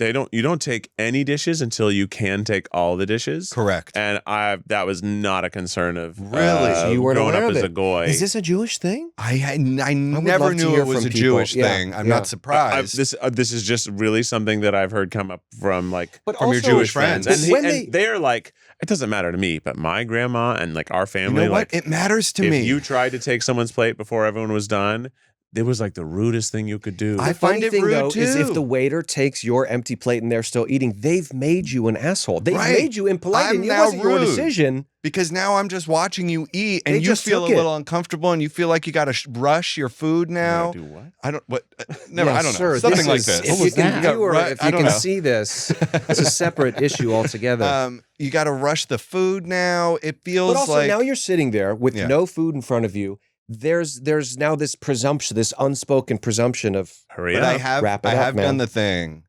you don't take any dishes until you can take all the dishes. correct. And that was not a concern of Really? So you weren't growing aware up of as it. a goy. Is this a Jewish thing? I would never love to knew hear it was from a people. Jewish Yeah, thing. I'm yeah. not surprised. This is just really something that I've heard come up from like But From your also- Jewish friends. And, When and they are like, it doesn't matter to me, but my grandma and like our you family, know what? like It matters to if me. you tried to take someone's plate before everyone was done, it was like the rudest thing you could do. I The find funny it thing, rude, though, is if too. the waiter takes your empty plate and they're still eating, they've made you an asshole. They've Right. made you impolite, I'm and it now wasn't your rude. decision. Because now I'm just watching you eat, and They you just feel a took it. little uncomfortable, and you feel like you got to rush your food now. Do what? I don't. What? Never. Yeah, I don't know. sir, Something like is- this. If you can, got viewer, ru- if I you don't can know. see this, it's a separate issue altogether. You got to rush the food now. It feels But also, like now you're sitting there with Yeah. no food in front of you. There's now this presumption, this unspoken presumption of Hurry But up. Wrap it I up, have man. done the thing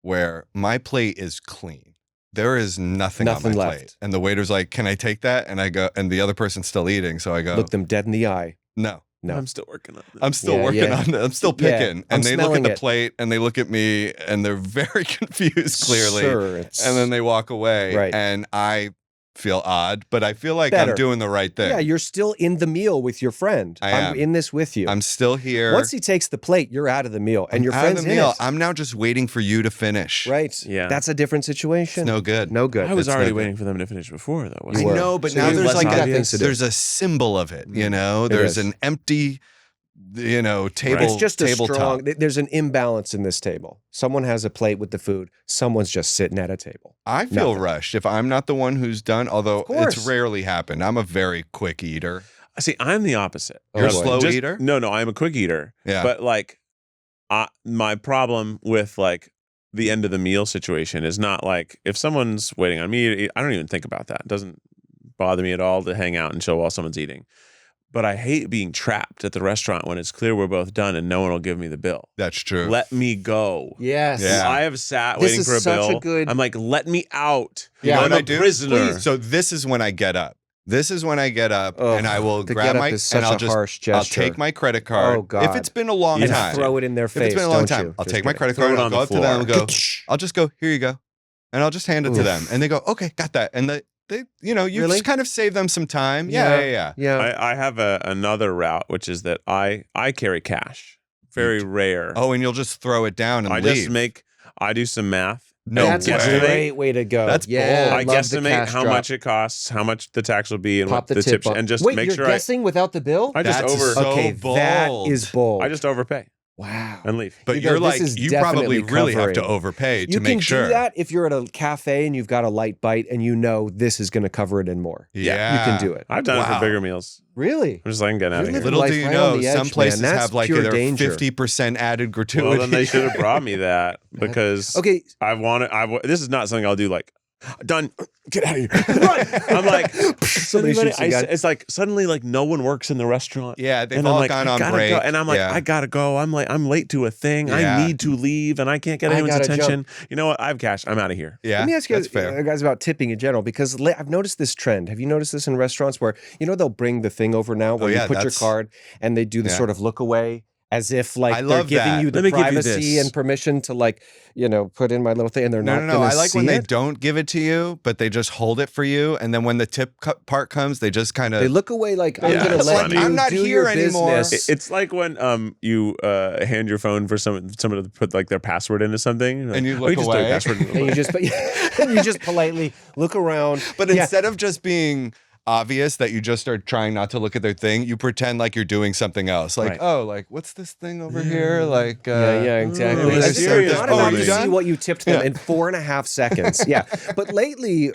where my plate is clean. There is nothing on Nothing my left. plate, and the waiter's like, "Can I take that?" And I go, and the other person's still eating, so I go, look them dead in the eye. "No." No. I'm still working on this. I'm still Yeah, working yeah. on it. I'm still Yeah, picking. I'm And they look at smelling the it. plate and they look at me and they're very confused, clearly. Sure, it's, And then they walk away. Right. And I feel odd, but I feel like Better. I'm doing the right thing. yeah, you're still in the meal with your friend. I I'm am. in this with you. I'm still here. Once he takes the plate, you're out of the meal, and your out friend's of the meal. in it. I'm now just waiting for you to finish. Right. Yeah. That's a different situation. It's no good. No good. I was It's already no good. waiting for them to finish before, though. I wasn't were. I? know, but So now you there's less like obvious to do. there's a symbol of it, you know? It There's is. an empty, table. It's just a tabletop. strong. There's an imbalance in this table. Someone has a plate with the food. Someone's just sitting at a table. I feel Nothing. rushed if I'm not the one who's done, although Of course. it's rarely happened. I'm a very quick eater. See, I'm the opposite. Oh, You're a boy. slow Just- eater? No, I'm a quick eater. Yeah. But like, my problem with like the end of the meal situation is not like if someone's waiting on me to eat, I don't even think about that. It doesn't bother me at all to hang out and chill while someone's eating. But I hate being trapped at the restaurant when it's clear we're both done and no one will give me the bill. That's true. Let me go. Yes. Yeah. I have sat This waiting is for a such a bill. good- I'm like, let me out. Yeah. You know I'm what a I do? prisoner. So this is when I get up. This is when I get up Ugh, and I will the grab get up my is such and I'll a just harsh I'll gesture. take my credit card. Oh, God. If it's been a long You and time. throw it in their If face. it's been a long don't time, you? I'll Just take my kidding. credit Throw card it and I'll on go the up to them and go, floor. I'll just go, here you go. And I'll just hand it to Oof. them. And they go, okay, got that. And they you Really? just kind of save them some time. Yeah. Yeah. I have another route, which is that I carry cash. Very rare. Oh, and you'll just throw it down and I leave. just I do some math. No That's way. a great way to go. That's yeah, bold. I love the guesstimate cash how drop. much it costs, how much the tax will be, and Pop what the the tip tip, up. and just Wait, make you're sure guessing without the bill? I just That's over. so Okay, that bold. is bold. I just overpay wow. and leave. But You you're go, this like, is you probably definitely really have to covering. overpay to You make can sure. do that if you're at a cafe and you've got a light bite and you know this is going to cover it and more. Yeah. You can do it. I've done it Wow. for bigger meals. Really? I'm just like, get out You're of here. living Little life do you right know, on the edge, some places man. That's have like pure their danger. 50% added gratuity. Well, then they should have brought me that because Okay. this is not something I'll do like, done, get out of here. Run. I'm like, Somebody shoots a gun. it's like suddenly like no one works in the restaurant. Yeah, they've And I'm all like, gone I on gotta break. go. And I'm like, Yeah. I gotta go. I'm late to a thing. Yeah. I need to leave, and I can't get I anyone's gotta attention. You know what? I have cash. I'm out of here. Yeah, Let me ask you that's fair. guys about tipping in general because I've noticed this trend. Have you noticed this in restaurants where, they'll bring the thing over now where yeah, you put your that's- card and they do the Yeah. sort of look away as if I like they're love giving that. you the Let me give you privacy this. and permission to like, put in my little thing and they're not No. gonna I like when see they it. don't give it to you, but they just hold it for you, and then when the tip part comes, they just kind They of. look away like I'm Yeah, gonna it's let funny. you I'm not do here your anymore. business. It's like when you hand your phone for someone to put like their password into something, And you like, look oh, just throw your away. password in. and you just politely look around. But Yeah. instead of just being obvious that you just are trying not to look at their thing, you pretend like you're doing something else. Like, Right. oh, like what's this thing over here? Like, Yeah, exactly. Oh, It's serious. not Oh, enough you to done? see what you tipped them Yeah. in 4.5 seconds. Yeah, but lately,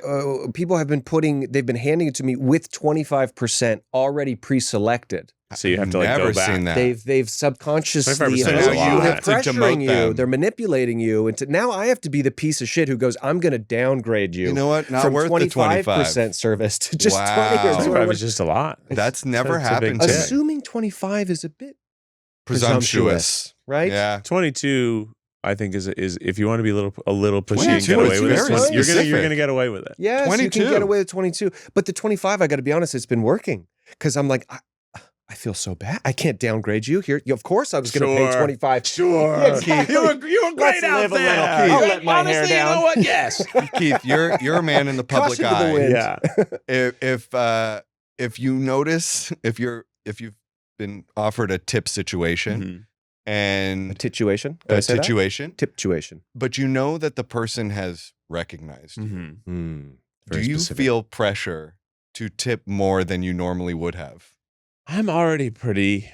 people have been they've been handing it to me with 25% already pre-selected. So you have to like Never go back. seen that. They've subconsciously 25% is a they're lot. You have to pressuring demote you. them. They're manipulating you into now. I have to be the piece of shit who goes, I'm going to downgrade you. You know what? Not from worth the 25%. service to just Wow. 20 or 25 is just a lot. That's never it's a big happened tip. to me. Assuming 25 is a bit Presumptuous. right? Yeah. 22, I think is if you want to be a little pushy and 22 get away is with it, very you're specific. gonna get away with it. Yes, you can 22. get away with 22. But the 25, I got to be honest, it's been working because I'm like, I feel so bad. I can't downgrade you here. Of course, I was going to pay Sure. 25. Sure, Yeah, exactly. you were great Let's out live a there. little. I'll let my hair Honestly, down. You know what? Yes. Keith, you're a man in the public Caution to the eye. wind. Yeah. If you notice if you've been offered a tip situation A and tituation? Did I a say that? situation, Tiptuation. but you know that the person has recognized, you, Mm-hmm. do Very you specific. feel pressure to tip more than you normally would have? I'm already pretty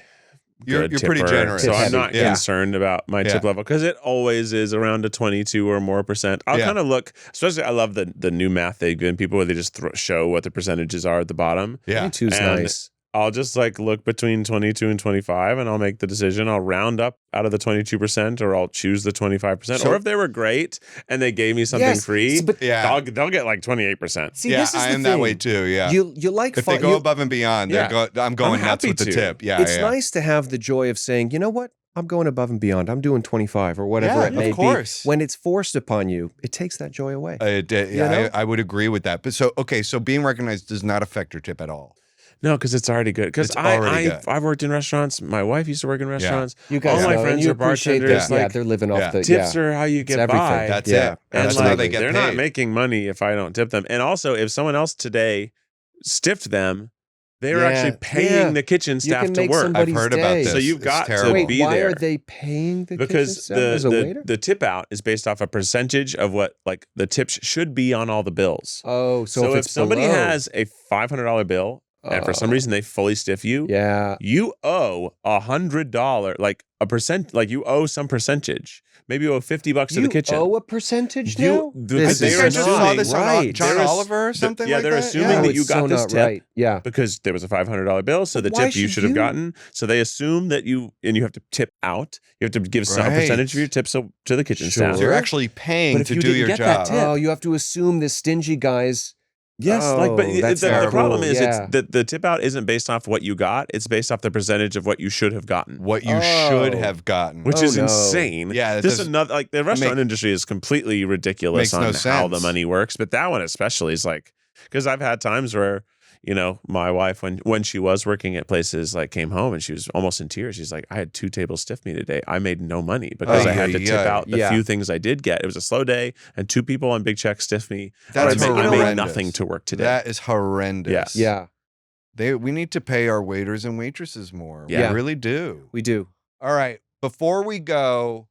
You're good pretty tipper, generous. so I'm Heavy. not Yeah. concerned about my tip level because it always is around a 22 or more percent. I'll kind of look, especially I love the new math they've given people where they just show what the percentages are at the bottom. Yeah. 22's And nice. I'll just like look between 22 and 25 and I'll make the decision. I'll round up out of the 22% or I'll choose the 25%. So- or if they were great and they gave me something free, but Yeah. they'll get like 28%. see, Yeah, this is I the am thing. that way too. Yeah. You like if they fun. go above and beyond, I'm going nuts happy with the to. tip. Yeah. It's nice to have the joy of saying, you know what? I'm going above and beyond. I'm doing 25 or whatever Yeah, it may of course. be. When it's forced upon you, it takes that joy away. Yeah, I would agree with that. But so being recognized does not affect your tip at all. No, because it's already good. Because It's already good. I've worked in restaurants. My wife used to work in restaurants. You guys all my know, and friends you are appreciate bartenders. that. Yeah, Like, they're living off the tips are how you get everything. by. That's Yeah. it. And That's like, how they get they're paid. not making money if I don't tip them. And also, if someone else today stiffed them, they are Yeah, actually paying yeah. the kitchen You staff can to make work. somebody's I've heard about day. this. So you've It's got to terrible. Wait, be why there. are they paying the Because kitchen staff as a waiter? the tip out is based off a percentage of what like the tips should be on all the bills. Oh, so So if if it's somebody below, has a $500 bill and for some Oh. reason they fully stiff you, yeah, you owe $100, like a percent, like you owe some percentage. Maybe you owe $50 to you the kitchen. owe a percentage You- now. because I This think I is just not saw this on right. John They're Oliver or something yeah, like they're that. assuming No, that you it's got so this not tip right. Yeah, because there was a $500 bill, so the Why tip you should should have you? gotten. So they assume that you have to tip out. You have to give some Right. percentage of your tips to the kitchen Sure. staff. So you're actually paying But if to you do didn't your get that job. tip- Oh, you have to assume this stingy guy's. Yes, Oh, that's the terrible. problem is Yeah. it's the tip out isn't based off what you got. It's based off the percentage of what you should have gotten, What you should Oh. have gotten. which Oh, is no. insane. Yeah, it this does- is another like the restaurant industry is completely ridiculous Makes no on how the sense. money works, but that one especially is like because I've had times where my wife when she was working at places like came home and she was almost in tears. She's like, I had 2 tables stiff me today. I made no money because I had to tip out the Yeah. few things I did get. It was a slow day and 2 people on big checks stiff me. That's I made horrendous. nothing to work today. That is horrendous. Yes. Yeah, We need to pay our waiters and waitresses more. Yeah. We really do. we do. All right. Before we go,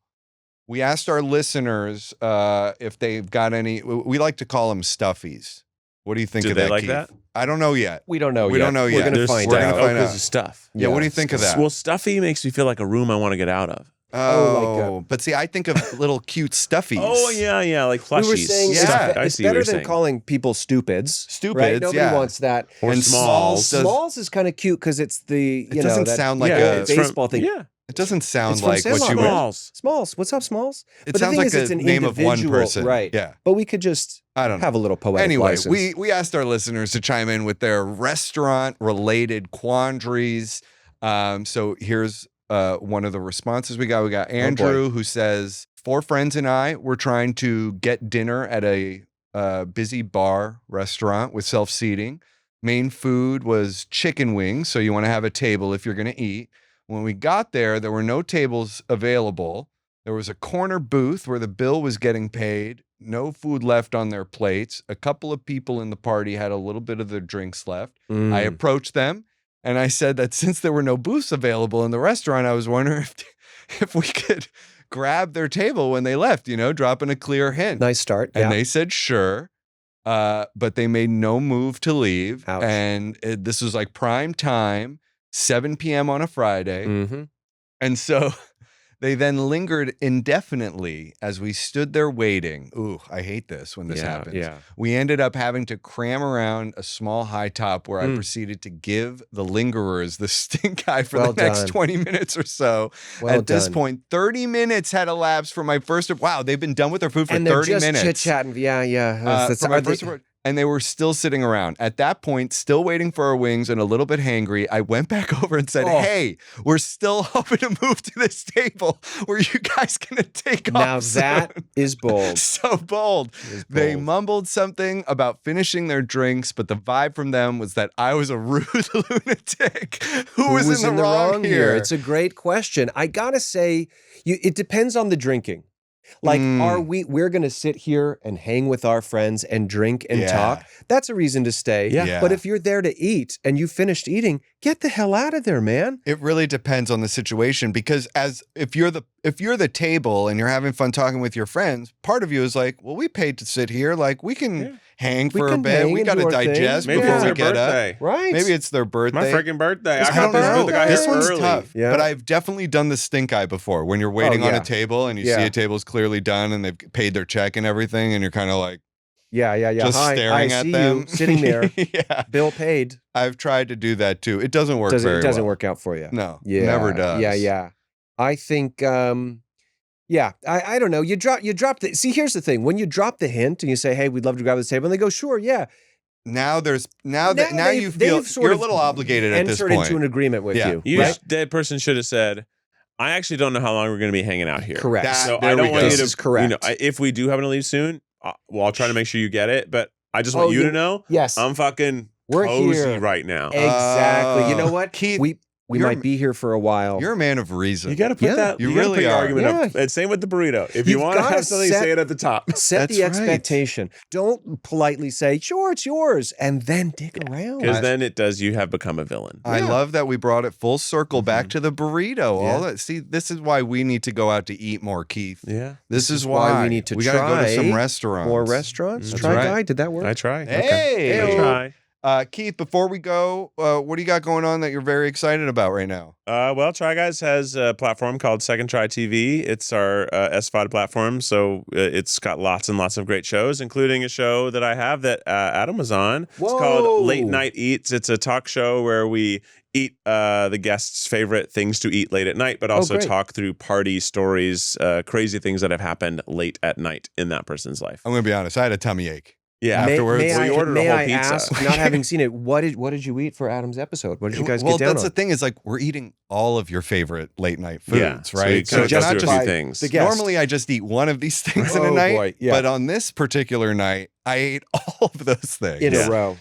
we asked our listeners if they've got any. We like to call them stuffies. What do you think Do of they that, like Keith? that? I don't know yet. We don't know. We yet. don't know We're yet. gonna There's- find we're out. gonna find because out. of stuff. Yeah. What do you think of that? Well, stuffy makes me feel like a room I want to get out of. Oh, but see, I think of little cute stuffies. Oh yeah, like plushies. We were saying Yeah. it's, I it's see what better you're than saying. calling people stupids. Stupids, right? Nobody yeah. wants that. Or And smalls. does- Smalls is kind of cute because it's the It you know doesn't that sound like yeah, a. it's from- baseball thing. Yeah, It doesn't sound It's from like what Sandlot, you right? would. Smalls. Smalls. What's up, Smalls? It But the sounds thing like is, it's the an name of one individual- person, right? Yeah. But we could just I don't know. have a little poetic Anyway, license. we asked our listeners to chime in with their restaurant related quandaries. So here's one of the responses we got. We got Andrew who says, 4 friends and I were trying to get dinner at a busy bar restaurant with self-seating. Main food was chicken wings, so you want to have a table if you're going to eat. When we got there were no tables available. There was a corner booth where the bill was getting paid. No food left on their plates. A couple of people in the party had a little bit of their drinks left. Mm. I approached them and I said that since there were no booths available in the restaurant, I was wondering if we could grab their table when they left, dropping a clear hint. Nice start. And yeah. they said, sure. But they made no move to leave. Ouch. And this was like prime time, 7 p.m. on a Friday. Mm-hmm. And so they then lingered indefinitely as we stood there waiting. Ooh, I hate this when this happens. Yeah. We ended up having to cram around a small high top where I proceeded to give the lingerers the stink eye for Well the next done. 20 minutes or so. Well At this done. point, 30 minutes had elapsed for my first. Wow, they've been done with their food for And they're 30 just minutes. chit-chatting. Yeah. That's- For my are they- first report, and they were still sitting around. At that point, still waiting for our wings and a little bit hangry, I went back over and said, Oh. hey, we're still hoping to move to this table. Were you guys going to take now off that soon?" is bold. So bold. Is They bold. mumbled something about finishing their drinks, but the vibe from them was that I was a rude lunatic. Who was in the wrong here? It's a great question. I gotta say, it depends on the drinking. Like, we're gonna sit here and hang with our friends and drink and Yeah. talk? That's a reason to stay. Yeah. But if you're there to eat and you finished eating, get the hell out of there, man. It really depends on the situation because if you're the table and you're having fun talking with your friends, part of you is like, well, we paid to sit here. Like we can hang We for a can bit. hang We and got do to our thing. digest Maybe before it's we their get up. birthday. Right. Maybe it's their My birthday. freaking birthday. I I got don't this know. with the guy This here one's early. tough. Yeah. But I've definitely done the stink eye before. When you're waiting on yeah. a table and you Yeah. see a table's clearly done and they've paid their check and everything, and you're kind of like Yeah. just Hi, staring I at see them. you sitting there. Yeah. Bill paid. I've tried to do that too. It doesn't work It very doesn't well. work out for you. No, Yeah. never does. Yeah. I think I don't know. You drop the see, here's the thing. When you drop the hint and you say, "Hey, we'd love to grab this table," and they go, "Sure, yeah." Now you they've feel sort you're a of little obligated at this entered point. into an agreement with Yeah. you. Right? That person should have said, I actually don't know how long we're going to be hanging out here. Correct. So There I we don't want go. you This to, is correct. if we do happen to leave soon, well, I'll try to make sure you get it, but I just want you to know Yes. I'm fucking We're cozy here. right now. Exactly. You know what? Keith, We you're- might be here for a while. You're a man of reason. You got to put Yeah. that. You You, gotta really put your are. argument up. Yeah. And same with the burrito. If you You've want to gotta have something, set- say it at the top. Set That's the right. expectation. Don't politely say, "Sure, it's yours," and then dig around. Because then it does. You have become a villain. I love that we brought it full circle back to the burrito. Yeah. All that. See, this is why we need to go out to eat more, Keith. Yeah, This is why we need to we gotta go to try some restaurants. More restaurants. That's Try right. Guy. Did that work? I try. Hey, I try. Keith. Before we go, what do you got going on that you're very excited about right now? Well, Try Guys has a platform called Second Try TV. It's our SVOD platform, so it's got lots and lots of great shows, including a show that I have that Adam was on. It's Whoa. called Late Night Eats. It's a talk show where we eat the guests' favorite things to eat late at night, but also great. talk through party stories, crazy things that have happened late at night in that person's life. I'm going to be honest. I had a tummy ache. Yeah, afterwards. May we I, ordered a may whole I pizza. ask, not having seen it, what did you eat for Adam's episode? What did you guys Well, get down that's on? the thing is like we're eating all of your favorite late night foods, Yeah, so we right? kinda it's go not through a just few by things. the guest. normally I just eat one of these things in a Oh, night, boy, yeah. but on this particular night, I ate all of those things in Yeah. a row.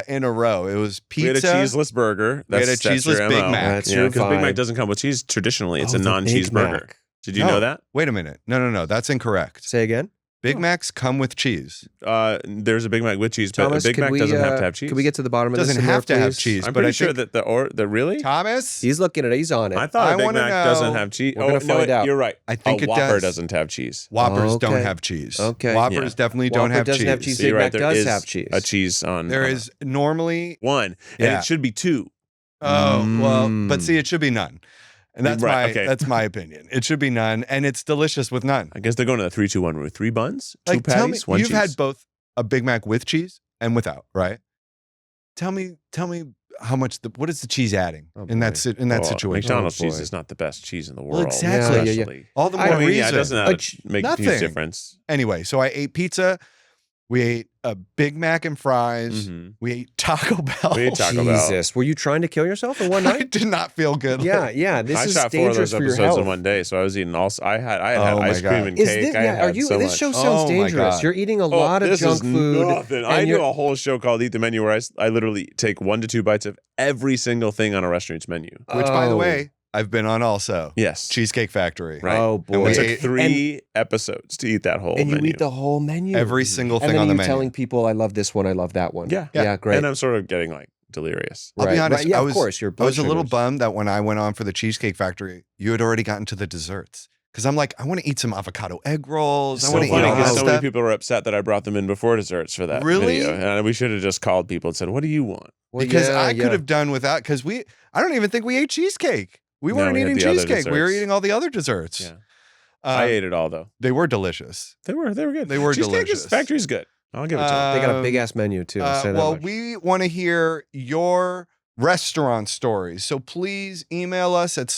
in a row. It was We had a pizza. cheeseless burger. We had That's a your cheeseless Big MO. Mac. That's Yeah, your because Big Mac vibe. doesn't come with cheese. Traditionally, it's Oh, a the non-cheeseburger. Big Mac. Did you No. know that? Wait a minute. No. That's incorrect. Say again. Big Macs come with cheese. There's a Big Mac with cheese, but Thomas, a Big could Mac we, doesn't have to have cheese. Could we get to the bottom of Doesn't this? some have more, to have please? cheese, I'm but pretty I sure think that the really. Thomas. He's looking at it. He's on it. I thought I a Big wanna Mac know. doesn't have cheese. We're gonna find out. You're right. I think a it Whopper does. doesn't have cheese. Whoppers Okay. don't have cheese. Okay. Whoppers Yeah. definitely Whopper don't have doesn't cheese. have cheese. So you're Big right. Mac There does is have cheese. a cheese on. There is normally. one, Yeah. and it should be two. Oh well, but see, it should be none, and that's Right, my okay. that's my opinion. It should be none, and it's delicious with none. I guess they're going to the 3-2-1 rule. 3 buns, 2 Like, tell me, patties, 1 you've cheese. had both a Big Mac with cheese and without, right? Tell me how much what is the cheese adding Oh, in that boy. in that Well, situation? McDonald's Oh, cheese boy. is not the best cheese in the Well, world. exactly. Yeah, yeah. especially. All the I more mean, reason. yeah, it doesn't make a nothing. huge difference. Anyway, so I ate pizza. We ate a Big Mac and fries. Mhm. We ate Taco Bell. We ate Taco Bell. Jesus, were you trying to kill yourself in one I night? did not feel good. Yeah. This I is shot 4 of dangerous those for your episodes health. in one day, so I was eating all. I had Oh my ice cream God. and Is cake. this? I Yeah, had are you? so This much. show Oh sounds my dangerous. God. You're eating a lot of this junk is food. Nothing. I and do you're- a whole show called Eat the Menu where I literally take 1 to 2 bites of every single thing on a restaurant's menu. Which, by the Oh. way, I've been on also. Yes. Cheesecake Factory. Right. Oh And boy! we It took ate- 3 episodes to eat that whole and you menu. eat the whole menu. Every single and thing then on the you're menu. telling people, "I love this one. I love that one." Yeah. yeah, great. And I'm sort of getting like delirious. I'll be Right, honest. right. Yeah, I of was, course. Your I blood was a little sugars. bummed that when I went on for the Cheesecake Factory, you had already gotten to the desserts. Because I'm like, I want to eat some avocado egg rolls. It's I so want to eat funny all this because so many stuff. people were upset that I brought them in before desserts for that Really? video. And we should have just called people and said, "What do you want?" Well, Because yeah, I yeah. could have done without. Because I don't even think we ate cheesecake. We No, weren't we had eating the other cheesecake. We were desserts. eating all the other desserts. Yeah. I ate it all though. They were delicious. They were good. They were Cheesecake delicious. Factory's good. I'll give it to them. They got a big ass menu too. I'll say that Well, much. we want to hear your restaurant stories. So please email us at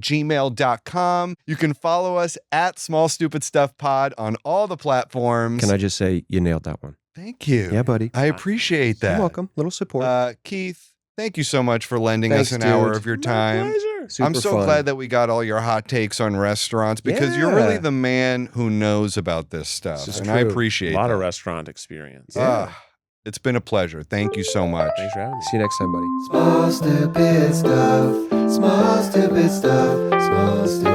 smallstupidstuffpod@gmail.com. You can follow us at smallstupidstuffpod on all the platforms. Can I just say you nailed that one? Thank you. Yeah, buddy. I appreciate that. You're welcome. Little support. Keith, thank you so much for lending Thanks, us an hour dude. of your My time. pleasure. Super I'm so fun. glad that we got all your hot takes on restaurants because you're really Yeah. the man who knows about this stuff. This is And I true. appreciate A lot that. of restaurant experience. It's been a pleasure. Thank you so much. Thanks for having me. See you next time, buddy. Small stupid stuff. Small stupid stuff. Small stupid